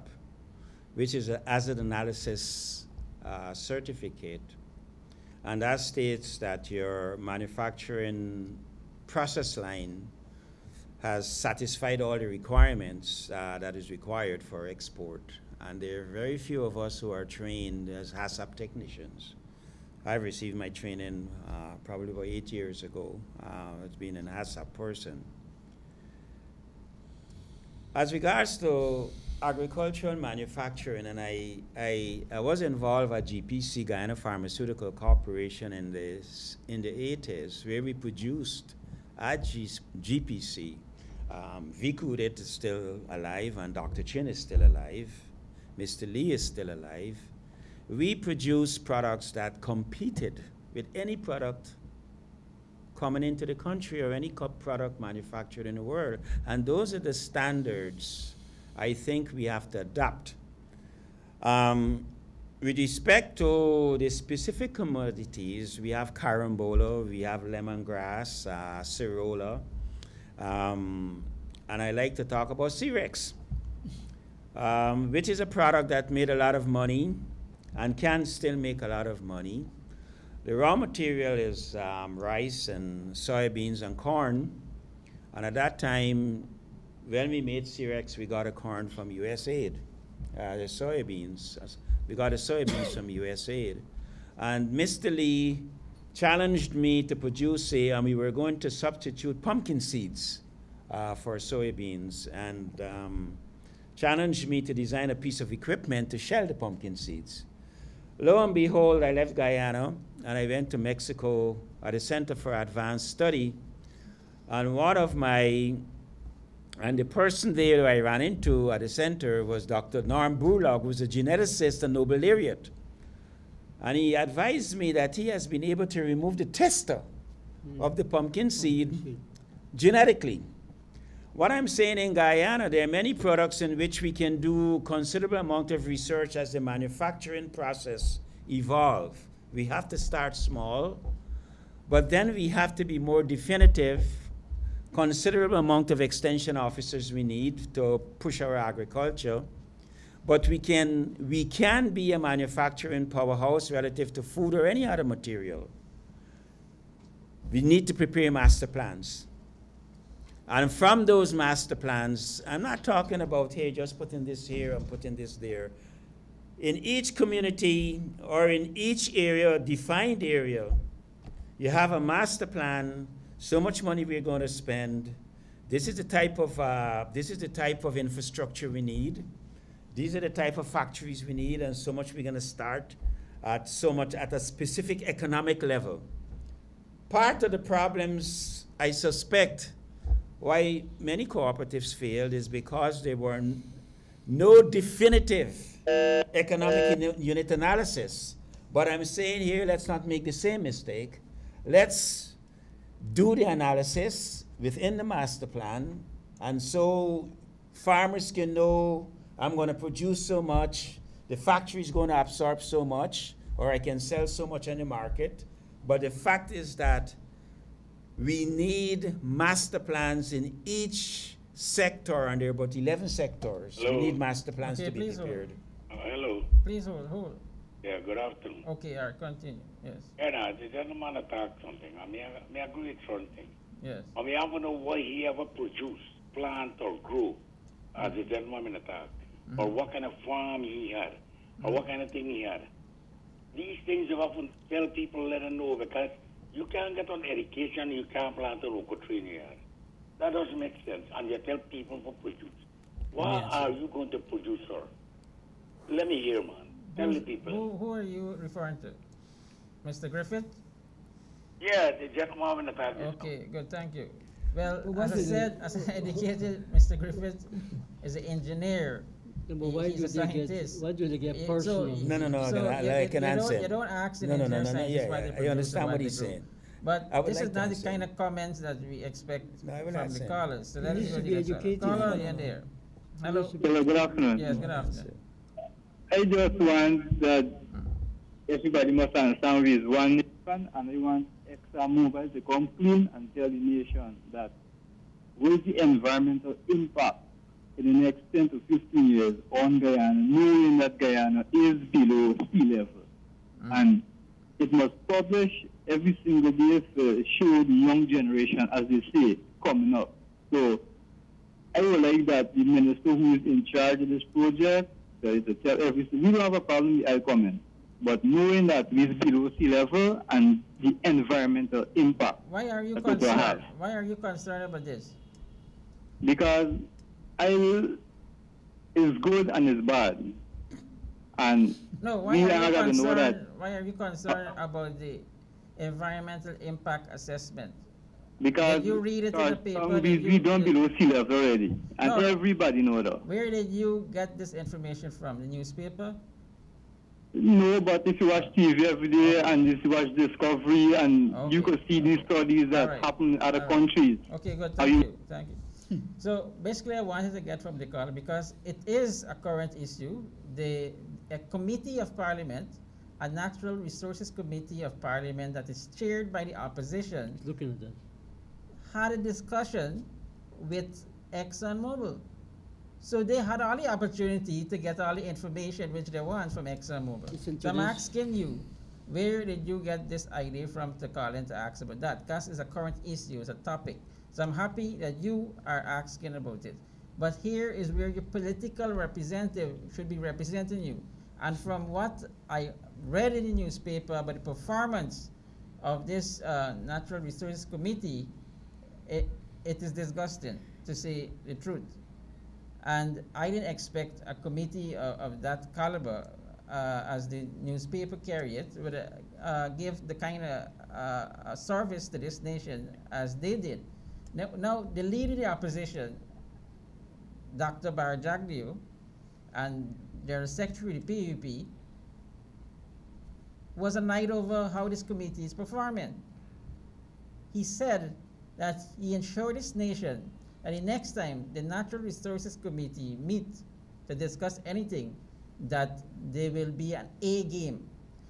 which is a hazard analysis certificate. And that states that your manufacturing process line has satisfied all the requirements that is required for export. And there are very few of us who are trained as HACCP technicians. I received my training probably about 8 years ago. It's been an HACCP person. As regards to agricultural manufacturing, and I was involved at GPC, Guyana Pharmaceutical Corporation, in the 80s, where we produced at GPC. Vikudet is still alive, and Dr. Chin is still alive. Mr. Lee is still alive. We produced products that competed with any product coming into the country or any product manufactured in the world. And those are the standards I think we have to adapt. With respect to the specific commodities, we have carambola, we have lemongrass, cerola, and I like to talk about Cerex, which is a product that made a lot of money and can still make a lot of money. The raw material is rice and soybeans and corn, and at that time, when we made Cerex, we got a corn from USAID. The soybeans, we got the soybeans from USAID. And Mr. Lee challenged me to produce and we were going to substitute pumpkin seeds for soybeans, and challenged me to design a piece of equipment to shell the pumpkin seeds. Lo and behold, I left Guyana and I went to Mexico at the Center for Advanced Study, and the person there I ran into at the center was Dr. Norm Burlog, who was a geneticist and Nobel laureate. And he advised me that he has been able to remove the tester of the pumpkin seed genetically. What I'm saying, in Guyana, there are many products in which we can do considerable amount of research as the manufacturing process evolve. We have to start small, but then we have to be more definitive. Considerable amount of extension officers we need to push our agriculture, but we can be a manufacturing powerhouse relative to food or any other material. We need to prepare master plans. And from those master plans, I'm not talking about, hey, just putting this here and putting this there. In each community or in each area, defined area, you have a master plan. So much money we're going to spend. This is the type of infrastructure we need. These are the type of factories we need, and so much we're going to start at a specific economic level. Part of the problems I suspect why many cooperatives failed is because there were no definitive economic unit analysis. But I'm saying here, let's not make the same mistake. Let's do the analysis within the master plan And so farmers can know I'm going to produce so much, the factory is going to absorb so much, or I can sell so much on the market. But the fact is that we need master plans in each sector, and there are about 11 sectors. Hello. We need master plans Okay, to be please prepared. Hello. Please hold. Yeah, good afternoon. Okay, all right, continue. Yes. Yeah, the gentleman attacked something. I mean, I agree with something. Yes. I mean, I want to know what he ever produced, plant or grow, as the gentleman attacked, or what kind of farm he had, or what kind of thing he had. These things you often tell people, let them know, because you can't get on education, you can't plant a local tree in your yard. That doesn't make sense. And you tell people to produce. What are you going to produce, sir? Let me hear, man. Tell the people. Who are you referring to? Mr. Griffith? Yeah, the gentleman attacked. Okay, good, thank you. Well, What as I is said, it? as I indicated, Mr. Griffith is an engineer. But why He's do a they get? scientist. Why do they get So- personal? No, So I can answer. You don't ask an No, engineer scientist yeah, why they I produce understand and what they he's grow. saying. But I would this like is to not the answer. kind of comments that we expect No, I will from not the say. callers. So He let us needs go to to be the educated. caller. You're there. Hello. Hello, good afternoon. Yes, good afternoon. I just want that everybody must understand we is one nation, and I want ExxonMobil to come clean and tell the nation that with the environmental impact in the next 10 to 15 years on Guyana, knowing that Guyana is below sea level. And it must publish every single day to show the young generation, as they say, coming up. So I would like that the minister who is in charge of this project to tell everything. We don't have a problem with comment, but knowing that we is below sea level and the environmental impact Why are you that people concerned? have. Why are you concerned about this? Because oil is good and is bad. And No, we are going to know that. Why are you concerned about the environmental impact assessment? Because Did you read it in the paper? we don't below sea level already. And No. everybody know that. Where did you get this information from? The newspaper? No, but if you watch TV every day and if you watch Discovery and you Okay. could see these studies that Alright. happen in other Alright. countries. Okay, good. Are Thank you- you. Thank you. So basically, I wanted to get from the caller because it is a current issue. A committee of Parliament, a Natural Resources Committee of Parliament that is chaired by the opposition, Looking at that. had a discussion with ExxonMobil. So they had all the opportunity to get all the information which they want from ExxonMobil. Listen to So I'm this. asking you, where did you get this idea from to call in to ask about that? Because it's a current issue, it's a topic. So I'm happy that you are asking about it. But here is where your political representative should be representing you. And from what I read in the newspaper about the performance of this Natural Resources Committee, it is disgusting, to say the truth. And I didn't expect a committee of that caliber, as the newspaper carry it, would give the kind of service to this nation as they did. Now, the leader of the opposition, Dr. Barajagdio, and their secretary of the PUP, was annoyed over how this committee is performing. He said that he ensured this nation that the next time the Natural Resources Committee meet to discuss anything, that there will be an A game.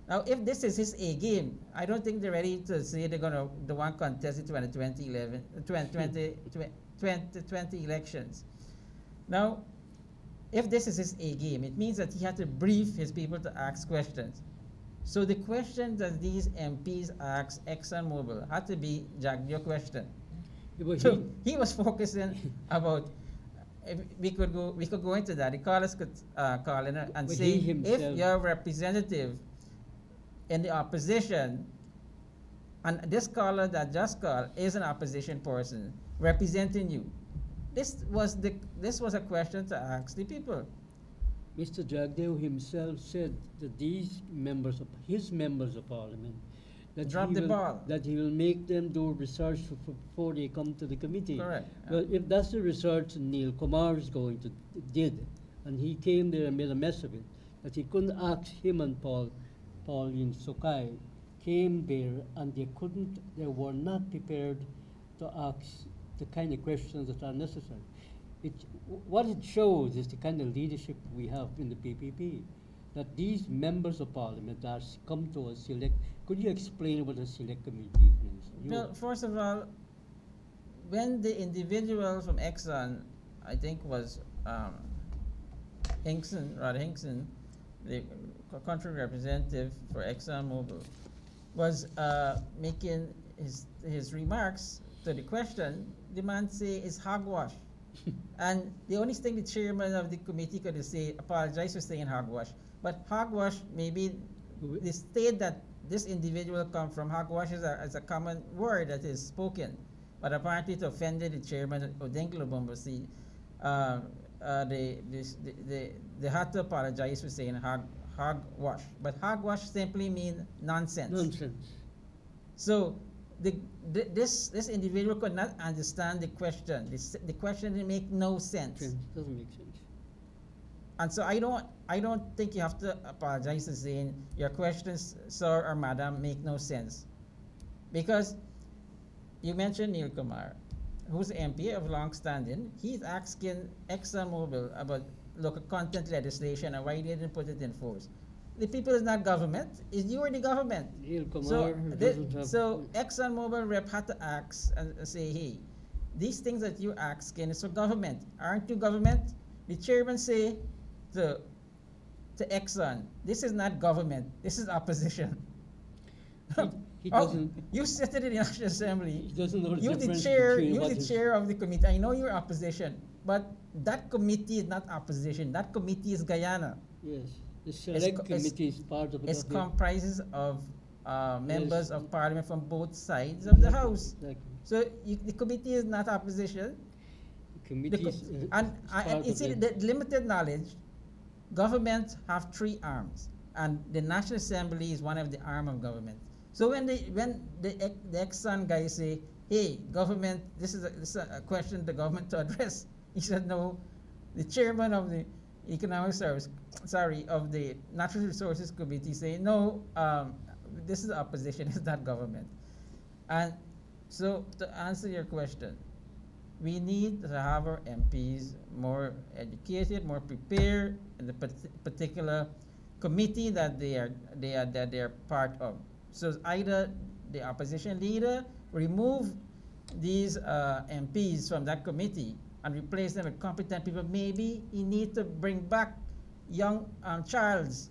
Now, if this is his A game, I don't think they're ready to say they're gonna the one contest it in the 2020 elections. Now, if this is his A game, it means that he had to brief his people to ask questions. So the question that these MPs asked ExxonMobil had to be Jagdio question. Yeah, but So he was focusing about. We could go into that. The callers could call in and But say, he himself- if your representative in the opposition, and this caller that just called is an opposition person representing you, this was a question to ask the people. Mr. Jagdeo himself said that these members of his members of parliament that Drop he the will, ball. that he will make them do research before they come to the committee. Correct. Well, if that's the research Neil Kumar is going to did, and he came there and made a mess of it, that he couldn't ask him and Pauline Sukai came there and they were not prepared to ask the kind of questions that are necessary. What it shows is the kind of leadership we have in the PPP, that these members of parliament are come to a select. Could you explain what a select committee means? Well, first of all, when the individual from Exxon, I think was Hinkson, the country representative for ExxonMobil, was making his remarks to the question, the man say is hogwash. And the only thing the chairman of the committee could say, apologize for saying hogwash, but hogwash, maybe the state that this individual come from, hogwash is a common word that is spoken, but apparently it offended the chairman of Lubumbashi. They had to apologize for saying hogwash, but hogwash simply means nonsense. Nonsense. So this individual could not understand the question. The question didn't make no sense. Doesn't make sense. And so I don't think you have to apologize for saying your questions, sir or madam, make no sense, because you mentioned Neil Kumar, who's MP of long standing. He's asking ExxonMobil about local content legislation and why they didn't put it in force. The people is not government, is you are the government. So ExxonMobil rep had to ask and say, hey, these things that you're asking is for government. Aren't you government? The chairman say to Exxon, this is not government, this is opposition. He doesn't. You sit in the National Assembly. He doesn't know the you're difference the chair of the committee. I know you're opposition, but that committee is not opposition. That committee is Guyana. Yes. The select committee is part of it. It comprises of members of parliament from both sides of the house. Exactly. So the committee is not opposition. The committee and see the limited knowledge, government have 3 arms, and the National Assembly is one of the arm of government. So when the Exxon guy say, hey, government, this is a question the government to address, he said, no, the chairman of the Economic Service, of the Natural Resources Committee say, no, this is opposition, it's not government. And so to answer your question, we need to have our MPs more educated, more prepared in the particular committee that they are part of. So either the opposition leader remove these MPs from that committee and replace them with competent people. Maybe he need to bring back young Charles.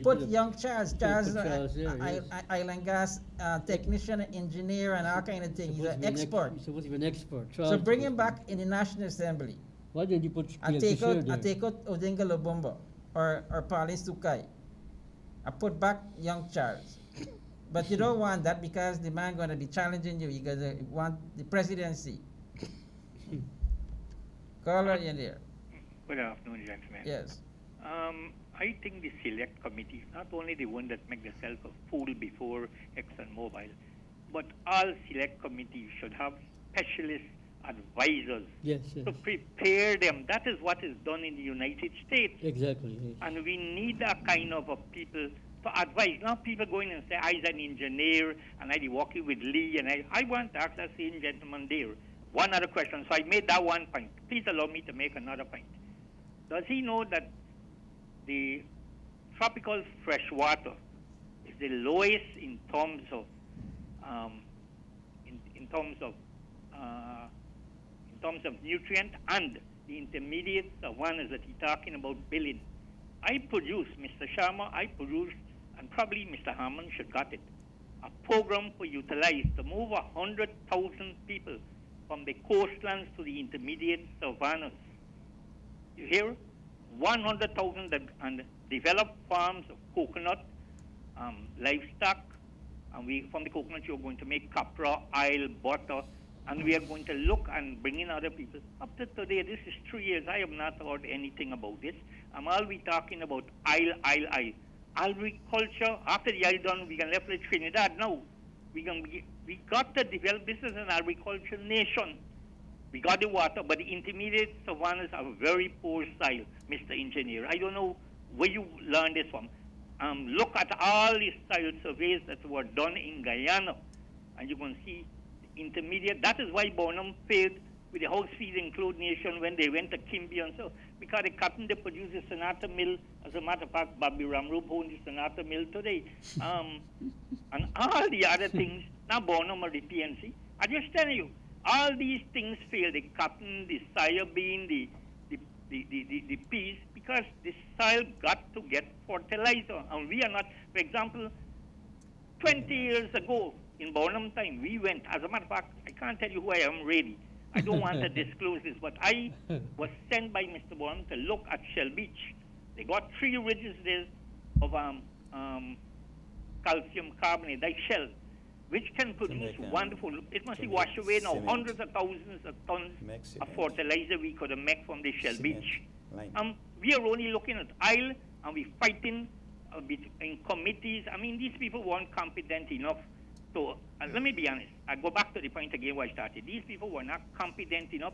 Put young Charles, island gas technician, engineer, and all kind of things. He's an expert. He's supposed to be an expert. So bring him back in the National Assembly. Why didn't you put and take out Odinga Lubumba or Pauline Sukai. I put back young Charles. But you don't want that because the man going to be challenging you. You're going to want the presidency. Caller in there. Good afternoon, gentlemen. Yes. I think the select committee is not only the one that make themselves a fool before ExxonMobil, but all select committees should have specialist advisors to prepare them. That is what is done in the United States. Exactly. Yes. And we need a kind of people to advise. Not people going and say, I'm an engineer and I'm working with Lee, and I want to ask that same gentleman there one other question. So I made that one point. Please allow me to make another point. Does he know that the tropical fresh water is the lowest in terms of in terms of nutrient, and the intermediate savannas that he's talking about billing? I produced, Mr. Sharma, and probably Mr. Hammond should got it, a program for utilize to move 100,000 people from the coastlands to the intermediate savannas. You hear? 100,000 and develop farms of coconut, livestock, and from the coconut you're going to make copra, oil, butter, and we are going to look and bring in other people. Up to today, this is 3 years, I have not heard anything about this. I'm always talking about oil. Agriculture, after the oil done, we can left with Trinidad now. We got to develop this as an agriculture nation. We got the water, but the intermediate savannas are very poor soil, Mr. Engineer. I don't know where you learned this from. Look at all the soil surveys that were done in Guyana, and you can see the intermediate. That is why Bonham failed with the house feed include nation when they went to Kimby and so, because the cotton they produce the Sonata Mill, as a matter of fact, Bobby Ramrup owns the Sonata Mill today. And all the other things, now Bonham or the PNC, I just tell you, all these things fail, the cotton, the soybean, the peas, because the soil got to get fertilizer, and we are not, for example, 20 years ago, in Bonham time, we went, as a matter of fact, I can't tell you who I am really, I don't want to disclose this, but I was sent by Mr. Bonham to look at Shell Beach. They got 3 ridges there of calcium carbonate, like Shell, which can produce wonderful, it must be washed away now, hundreds of thousands of tons of fertilizer we could have made from the Shell Beach. We are only looking at oil, and we're fighting in committees. I mean, these people weren't competent enough. So let me be honest. I go back to the point again where I started. These people were not competent enough.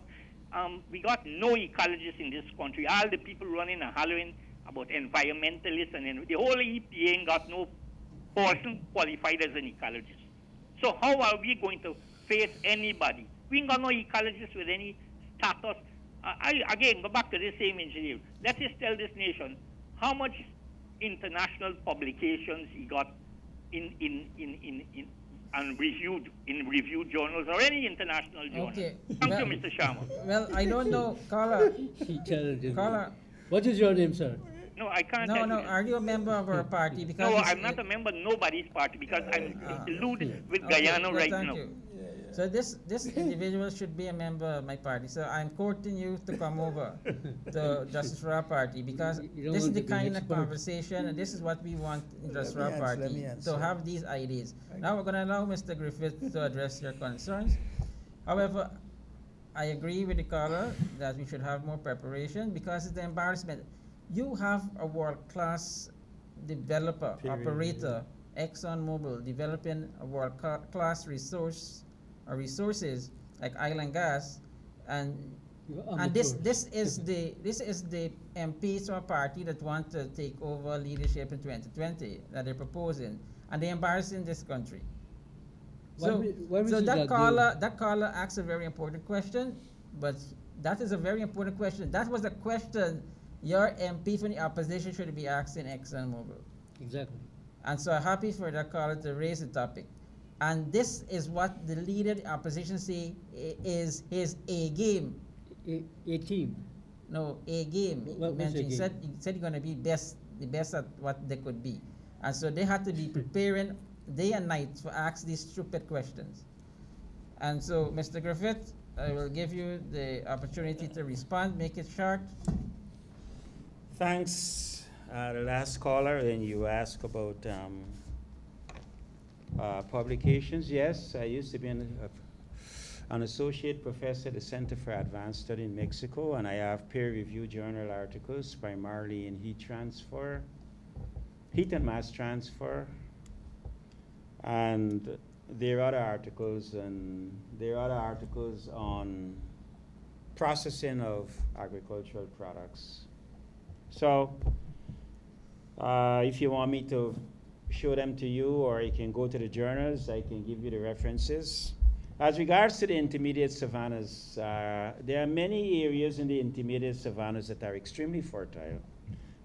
We got no ecologists in this country. All the people running and hollering about environmentalists, and the whole EPA ain't got no person qualified as an ecologist. So how are we going to face anybody? We ain't got no ecologists with any status. I again go back to the same engineer. Let's just tell this nation how much international publications he got and reviewed in reviewed journals or any international journal. Okay. Thank you, Mr. Sharma. Well, I don't know, Carla. Carla. What is your name, sir? No, I can't tell you. No, are you a member of our party? Because no, I'm not a member of nobody's party because I'm colluded with Guyana right now. You. So this individual should be a member of my party. So I'm courting you to come over to Justice for Our Party, because this is the kind of conversation, and this is what we want in Justice for Our Party, to have these ideas. Now we're going to allow Mr. Griffith to address your concerns. However, I agree with the caller that we should have more preparation, because it's the embarrassment. You have a world-class developer, operator, ExxonMobil, developing a world-class resources like oil and gas, and this is the MPs or party that want to take over leadership in 2020 that they're proposing, and they're embarrassing this country. So that caller asks a very important question, but that is a very important question. That was a question your MP from the opposition should be asking ExxonMobil. Exactly. And so I'm happy for that caller to raise the topic. And this is what the leader of the opposition say is his A game. A team? No, A game. He said he's going to be the best at what they could be. And so they had to be preparing day and night to ask these stupid questions. And so, Mr. Griffith, I will give you the opportunity to respond. Make it short. Thanks. The last caller, and you asked about publications. Yes, I used to be an associate professor at the Center for Advanced Study in Mexico, and I have peer-reviewed journal articles primarily in heat and mass transfer, and there are other articles, on processing of agricultural products. So if you want me to show them to you, or you can go to the journals, I can give you the references. As regards to the intermediate savannas, there are many areas in the intermediate savannas that are extremely fertile.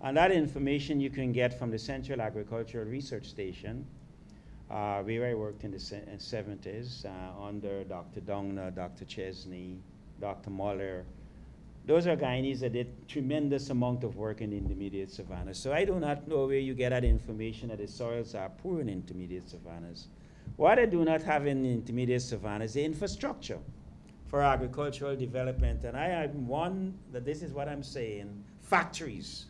And that information you can get from the Central Agricultural Research Station, where I worked in the 70s under Dr. Dongna, Dr. Chesney, Dr. Muller. Those are Guyanese that did tremendous amount of work in the intermediate savannas. So I do not know where you get that information that the soils are poor in intermediate savannas. What I do not have in the intermediate savannas is the infrastructure for agricultural development. And I am one that this is what I'm saying, factories.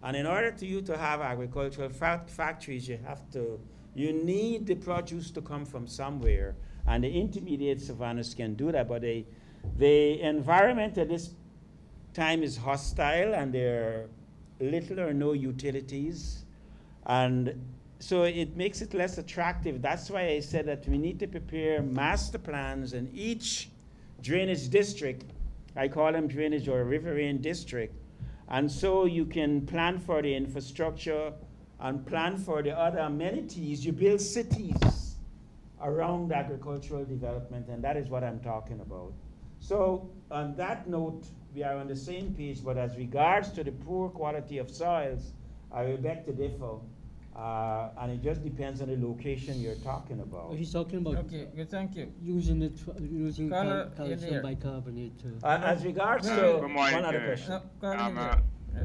And in order for you to have agricultural factories, you need the produce to come from somewhere. And the intermediate savannas can do that, but the environment at this time is hostile, and there are little or no utilities, and so it makes it less attractive. That's why I said that we need to prepare master plans in each drainage district. I call them drainage or riverine district, and so you can plan for the infrastructure and plan for the other amenities. You build cities around agricultural development, and that is what I'm talking about. So on that note, we are on the same page, but as regards to the poor quality of soils, I will beg to differ, and it just depends on the location you're talking about. He's talking about Okay, good, thank you. using calcium there. bicarbonate. As regards to Good morning, one other question.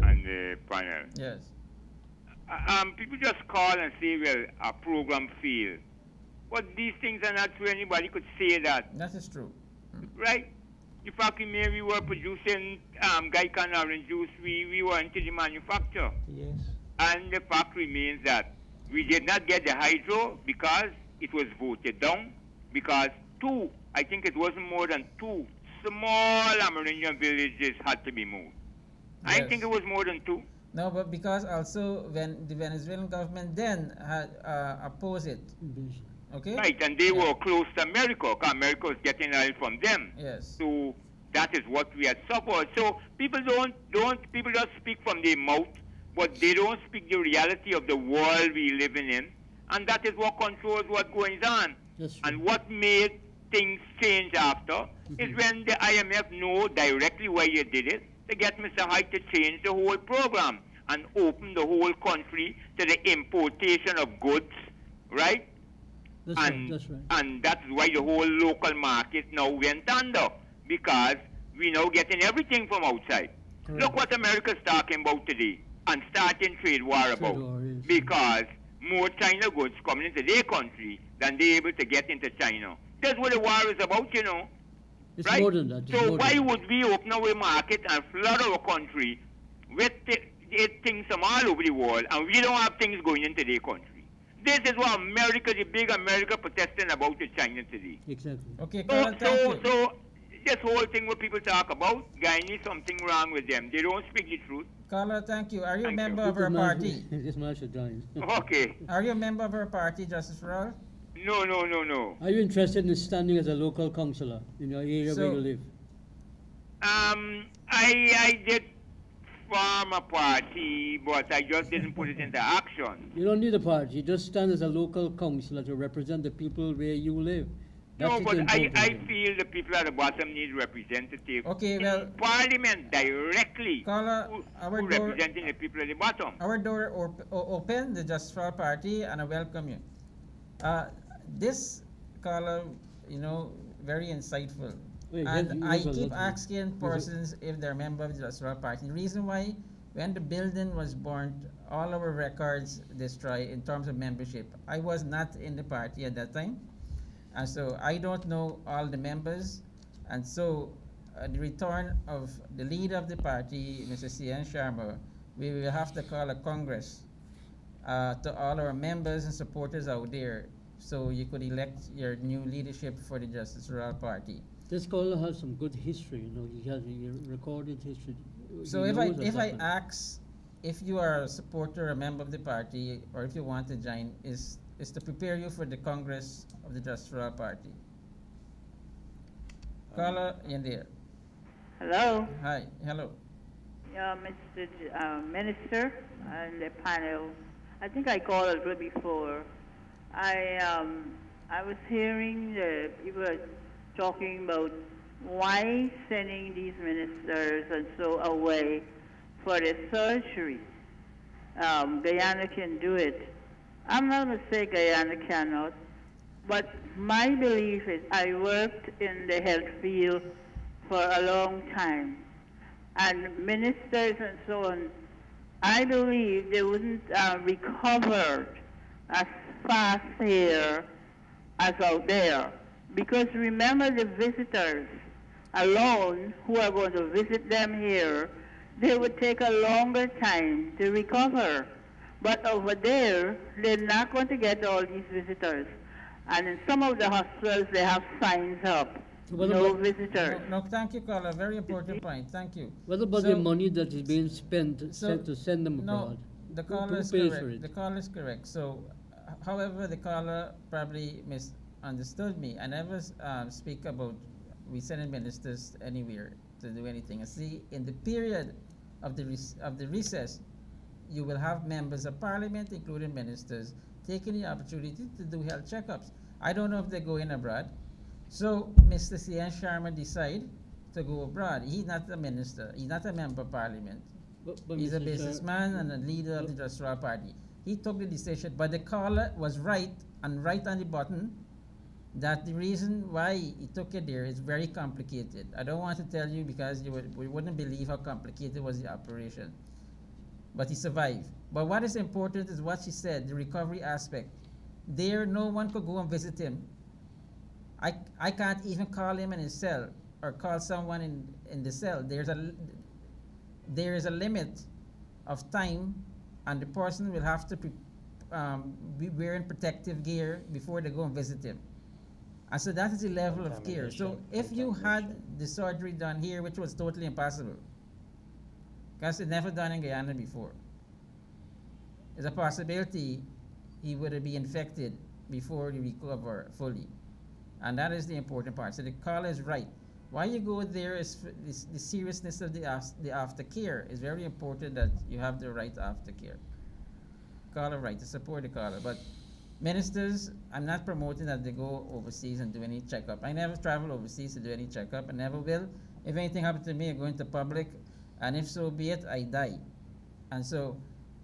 and the panel. Yes. People just call and say, well, a program failed. But these things are not true. Anybody could say that. That is true. Right? The fact remains we were producing Guyana orange juice, we were into the manufacture. Yes. And the fact remains that we did not get the hydro because it was voted down, because I think it wasn't more than 2 small Amerindian villages had to be moved. Yes. I think it was more than 2. No, but because also when the Venezuelan government then had opposed it. Okay? Right, and they were close to America, because America was getting oil from them. Yes. So that is what we had suffered. So people people just speak from their mouth, but they don't speak the reality of the world we living in, and that is what controls what goes on. And what made things change after is when the IMF know directly why you did it. They get Mr. Hyde to change the whole program and open the whole country to the importation of goods, right? That's right. And that's why the whole local market now went under, because we now getting everything from outside. Correct. Look what America's talking about today and starting trade war about, because more China goods coming into their country than they're able to get into China. That's what the war is about, you know. It's right? more than that. So why would we open our market and flood our country with things from all over the world, and we don't have things going into their country? This is what America, the big America, protesting about to China today. Exactly. Okay, so this whole thing what people talk about, Guyana, something wrong with them. They don't speak the truth. Carla, thank you. Are you a member of our party? This man should join. Okay. Are you a member of our party, Justice for All? No. Are you interested in standing as a local councillor in your area where you live? I did form a party, but I just didn't put it into action. You don't need a party. You just stand as a local councillor to represent the people where you live. No, but I feel the people at the bottom need representatives in Parliament directly, Carla, who representing the people at the bottom. Our door open, the Justice for All Party, and I welcome you. This, Carla, very insightful. And I keep asking persons if they're a member of the Justice for All Party. The reason why, when the building was burnt, all our records destroyed in terms of membership. I was not in the party at that time. And so I don't know all the members, and so the return of the leader of the party, Mr. C.N. Sharma, we will have to call a congress to all our members and supporters out there, so you could elect your new leadership for the Justice for All Party. This caller has some good history, he has a recorded history. So if I ask if you are a supporter, a member of the party, or if you want to join, is to prepare you for the Congress of the Justice for All Party. Caller, in there. Hello. Hi, hello. Mr. Minister and the panel. I think I called a little before. I was hearing the people talking about why sending these ministers and so away for the surgery. Guyana can do it. I'm not going to say Guyana cannot, but my belief is I worked in the health field for a long time, and ministers and so on, I believe they wouldn't recover as fast here as out there. Because remember, the visitors alone who are going to visit them here, they would take a longer time to recover. But over there, they're not going to get all these visitors. And in some of the hospitals, they have signs up, no visitors. No, thank you, Carla. Very important point. Thank you. What about the money that is being spent to send them abroad? The caller is correct. The caller is correct. So, however, the caller probably misunderstood me. I never speak about we sending ministers anywhere to do anything. See, in the period of the recess, you will have members of Parliament, including ministers, taking the opportunity to do health checkups. I don't know if they're going abroad. So Mr. C.N. Sharma decided to go abroad. He's not a minister. He's not a member of parliament. But He's a Mr. businessman and a leader of the Industrial Party. He took the decision, but the caller was right and right on the button that the reason why he took it there is very complicated. I don't want to tell you because you wouldn't believe how complicated was the operation. But he survived. But what is important is what she said, the recovery aspect. There, no one could go and visit him. I can't even call him in his cell or call someone in the cell. There is a limit of time, and the person will have to be wearing protective gear before they go and visit him. And so that is the level of care. So if you had the surgery done here, which was totally impossible, because it's never done in Guyana before, there's a possibility he would be infected before he recover fully. And that is the important part. So the caller is right. Why you go there is the seriousness of the aftercare. It's very important that you have the right aftercare. Caller right, to support the caller. But ministers, I'm not promoting that they go overseas and do any checkup. I never travel overseas to do any checkup. I never will. If anything happens to me, I go into public, and if so be it, I die. And so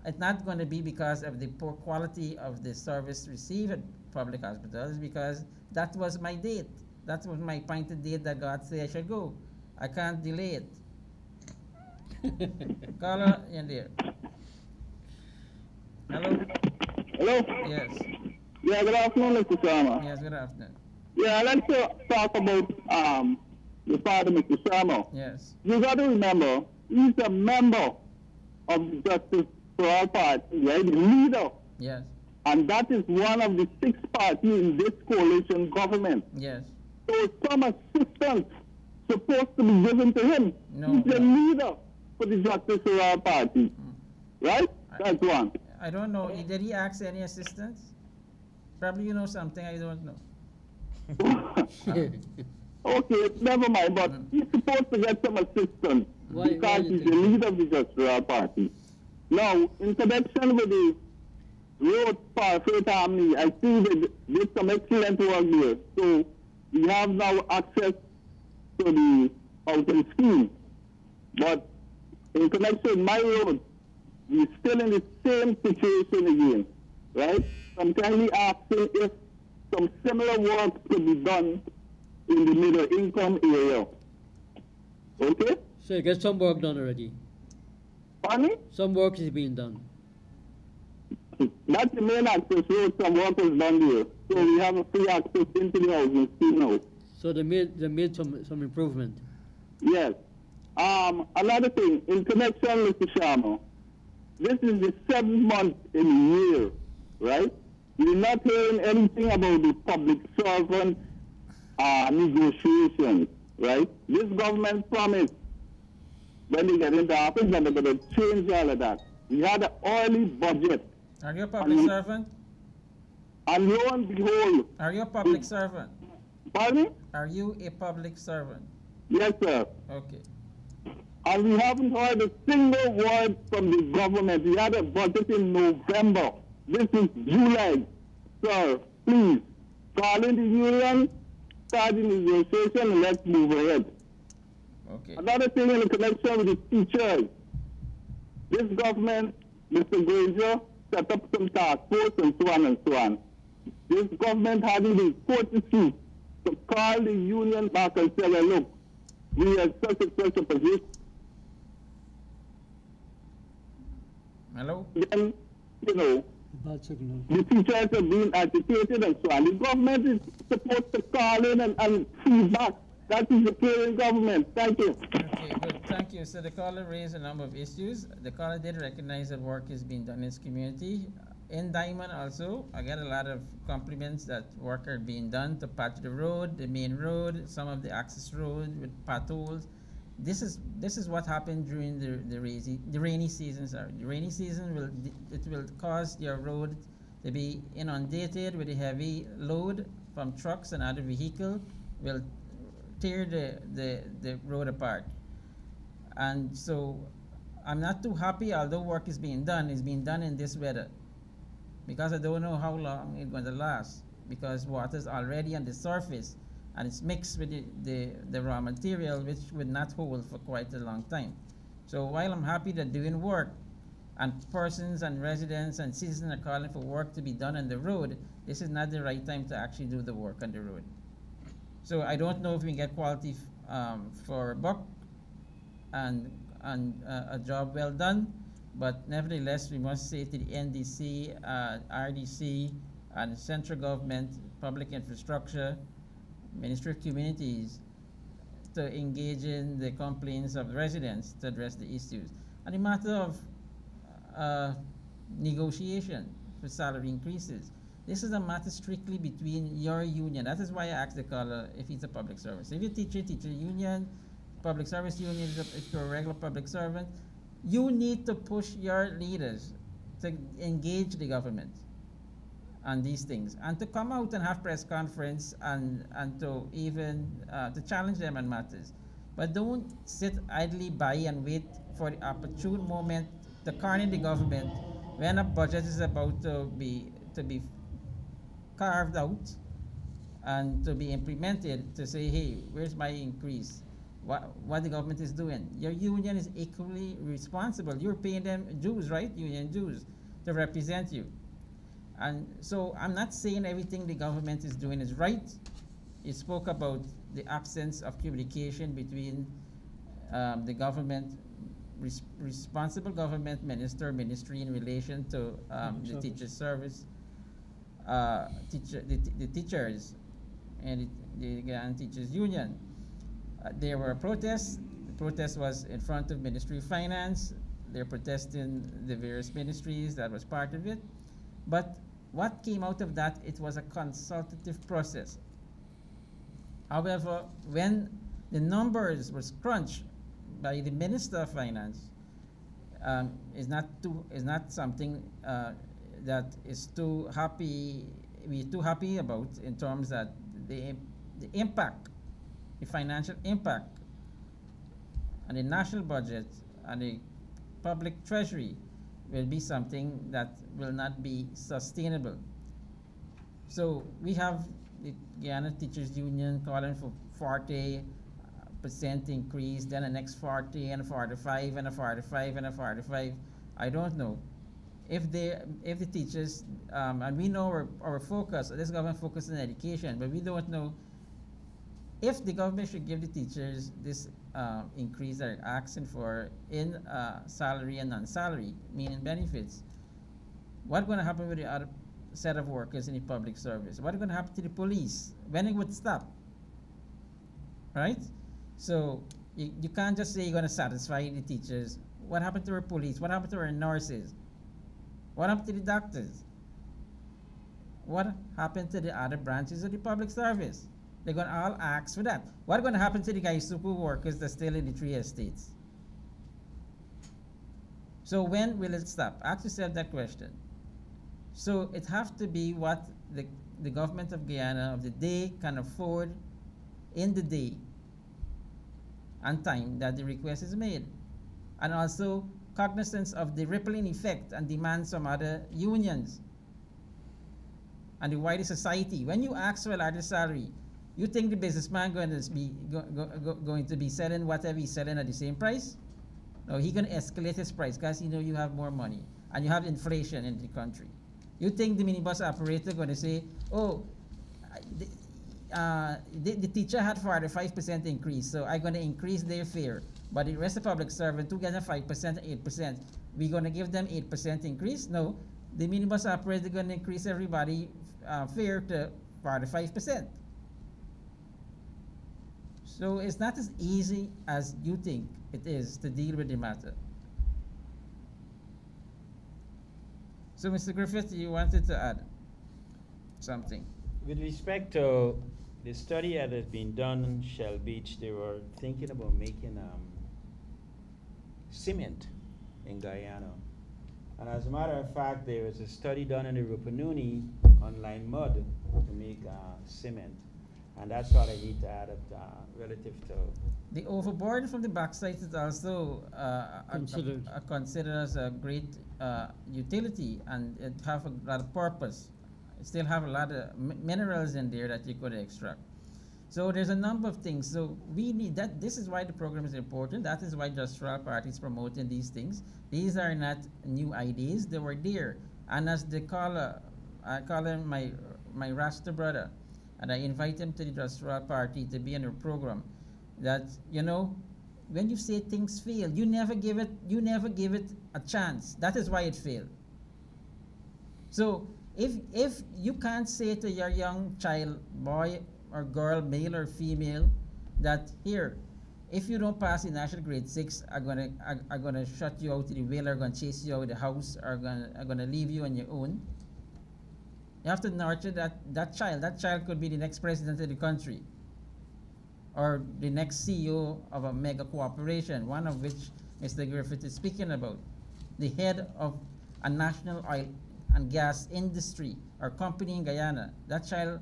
it's not going to be because of the poor quality of the service received at public hospitals, because that was my date. That was my appointed date that God said I should go. I can't delay it. Caller in there. Hello? Hello? Yes. Yeah, good afternoon, Mr. Sharma. Yes, good afternoon. Yeah, I'd like to talk about your father, Mr. Sharma. Yes. You got to remember, he's a member of the Justice for All Party, right? The leader. Yes. And that is one of the 6 parties in this coalition government. Yes. So some assistance supposed to be given to him. No, He's the leader for the Justice for All Party. Right? That's one. I don't know. Did he ask any assistance? Probably you know something I don't know. Okay, never mind, but he's supposed to get some assistance because he's the leader of the Justice for All Party. Now, in connection with the road for Freight Harmony, I see they did some excellent work there. So we have now access to the housing scheme. But in connection with my road, we're still in the same situation again, right? I'm kindly asking if some similar work could be done in the middle income area. Okay? So you get some work done already. Pardon me? Some work is being done. That's the main access road, some work is done there. So we have a free access into the housing scheme now. So they made some improvement. Yes. Another thing, in connection with Mr. Sharma, this is the 7th month in a year, right? We're not hearing anything about the public servant negotiations, right? This government promised when they get into office that they're going to change all of that. We had an early budget. Are you a public servant? And lo and behold... Are you a public servant? Pardon me? Are you a public servant? Yes, sir. Okay. And we haven't heard a single word from the government. We had a budget in November. This is July. Sir, please, call in the union, start the negotiation, and let's move ahead. Okay. Another thing in connection with the teachers. This government, Mr. Granger, set up some task force and so on and so on. This government having the courtesy to call the union back and say, well, look, we are such a position. Hello? Then, you know, bad signal. The teachers are being agitated and so on. The government is supposed to call in and feedback. That is the current government. Thank you. Okay, good. Thank you. So the caller raised a number of issues. The caller did recognize that work is being done in his community. In Diamond also, I get a lot of compliments that work are being done to patch the road, the main road, some of the access road with potholes. This is what happened during the rainy season. Sorry, the rainy season will cause your road to be inundated with a heavy load from trucks and other vehicles. Will tear the road apart. And so I'm not too happy, although work is being done. It's being done in this weather, because I don't know how long it's going to last. because water is already on the surface and it's mixed with the raw material, which would not hold for quite a long time. So while I'm happy that doing work and persons and residents and citizens are calling for work to be done on the road, this is not the right time to actually do the work on the road. So I don't know if we can get quality for a buck and a job well done, but nevertheless we must say to the NDC, RDC, and central government, public infrastructure, Ministry of Communities, to engage in the complaints of residents to address the issues. And the matter of negotiation for salary increases, this is a matter strictly between your union. That is why I asked the caller if he's a public service. If you're teacher union, public service union, if you're a regular public servant, you need to push your leaders to engage the government on these things and to come out and have press conference and to even to challenge them on matters. But don't sit idly by and wait for the opportune moment to corner the government when a budget is about to be carved out and to be implemented, to say, hey, where's my increase? What the government is doing. Your union is equally responsible. You're paying them dues, right? Union dues to represent you. And so I'm not saying everything the government is doing is right. You spoke about the absence of communication between the government, responsible government ministry in relation to the teacher service, the teachers and the Guyana Teachers Union. There were protests. The protest was in front of Ministry of Finance. They're protesting the various ministries. That was part of it. But what came out of that, it was a consultative process. However, when the numbers were crunched by the Minister of Finance, is not something that is too happy. We're too happy about in terms that the impact, the financial impact on the national budget and the public treasury will be something that will not be sustainable. So we have the Guyana Teachers Union calling for 40% increase, then the next 40 and a 45 and a 45 and a 45. I don't know. If the teachers, and we know our focus, this government focuses on education, but we don't know if the government should give the teachers this increase they're asking for in salary and non-salary, meaning benefits. What's going to happen with the other set of workers in the public service? What's going to happen to the police? When it would stop? Right? So you can't just say you're going to satisfy the teachers. What happened to our police? What happened to our nurses? What happened to the doctors? What happened to the other branches of the public service? They're going to all ask for that. What's going to happen to the Gaisuku workers that's still in the 3 estates? So when will it stop? Ask yourself that question. So it has to be what the government of Guyana of the day can afford in the day and time that the request is made. And also cognizance of the rippling effect and demands from other unions and the wider society. When you ask for a larger salary, you think the businessman going to be selling whatever he's selling at the same price? No, he's going to escalate his price because you have more money and you have inflation in the country. You think the minibus operator going to say, oh, the teacher had 45% increase, so I'm going to increase their fare. But the rest of the public servant, to get a 5%, 8%, we're going to give them 8% increase? No, the minibus operator is going to increase everybody fare to 45%. So it's not as easy as you think it is to deal with the matter. So Mr. Griffith, you wanted to add something? With respect to the study that has been done in Shell Beach, they were thinking about making cement in Guyana. And as a matter of fact, there was a study done in the Rupununi on lime mud to make cement. And that's what I need to add up relative to... The overboard from the backside is also considered as a great utility, and it have a lot of purpose. still have a lot of minerals in there that you could extract. So there's a number of things. So we need that. This is why the program is important. That is why Just Rural Party is promoting these things. These are not new ideas. They were there. And as the caller, I call him my Rasta brother, and I invite him to the Just Rural Party to be in our program. That, you know, when you say things fail, you never give it a chance. That is why it failed. So if you can't say to your young child, boy or girl, male or female, that here, if you don't pass the national grade 6, I'm gonna shut you out of the will, or gonna chase you out of the house, or I'm gonna leave you on your own. You have to nurture that child. That child could be the next president of the country, or the next CEO of a mega corporation, one of which Mr. Griffith is speaking about, the head of a national oil and gas industry or company in Guyana. That child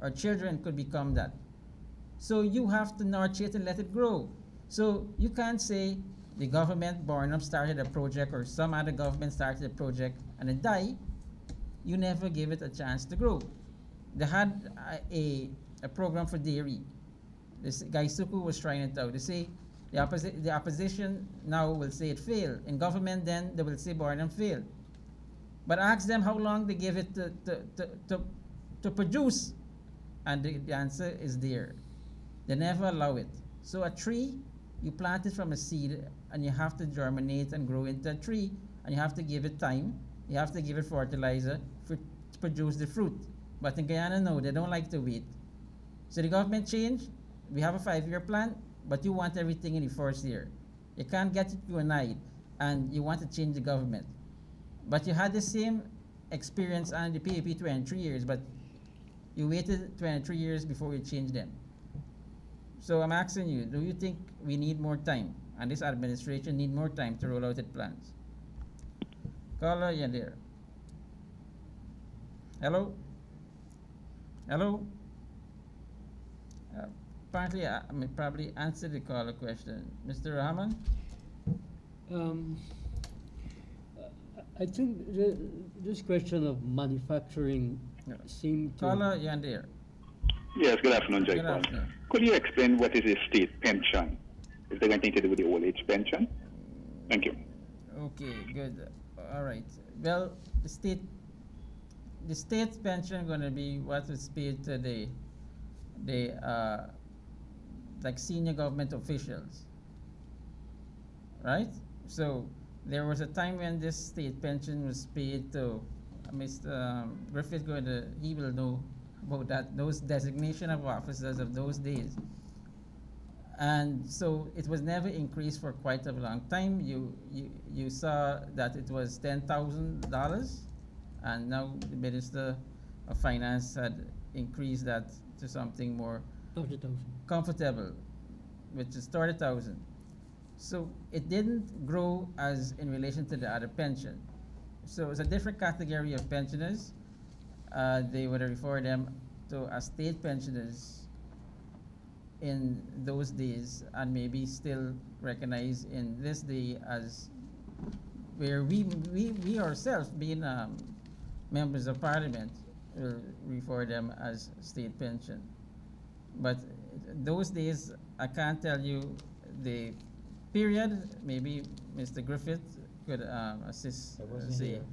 or children could become that. So you have to nurture it and let it grow. So you can't say the government, Barnum, started a project, or some other government started a project and it died. You never give it a chance to grow. They had a program for dairy. This guy Suku was trying it out. They say the opposition now will say it failed. In government, then they will say Barnum failed. But ask them how long they give it to produce, and the answer is there. They never allow it. So a tree, you plant it from a seed, and you have to germinate and grow into a tree, and you have to give it time. You have to give it fertilizer to produce the fruit. But in Guyana, no, they don't like to wait. So the government changed. We have a 5-year plan, but you want everything in the first year. You can't get it overnight, and you want to change the government. But you had the same experience on the PAP 23 years, but you waited 23 years before you changed them. So I'm asking you, do you think we need more time, and this administration need more time to roll out its plans? Caller, you're there. Hello? Hello? Apparently, I may probably answer the caller question. Mr. Rahman? I think this question of manufacturing seemed to... Caller, you're there. Yes, good afternoon, Jai. Good afternoon. Could you explain what is a state pension? Is there anything to do with the old age pension? Thank you. Okay, good. All right. Well, the state pension going to be what is paid to the like senior government officials, right? So there was a time when this state pension was paid to Mr. Griffith. He will know about that, those designation of officers of those days. And so it was never increased for quite a long time. You saw that it was $10,000, and now the Minister of Finance had increased that to something more comfortable, which is 30,000. So it didn't grow as in relation to the other pension. So it's a different category of pensioners. They would refer them to as state pensioners in those days, and maybe still recognized in this day as where we ourselves, being members of Parliament, will refer them as state pension. But those days, I can't tell you the period. Maybe Mr. Griffith could assist. I wasn't here.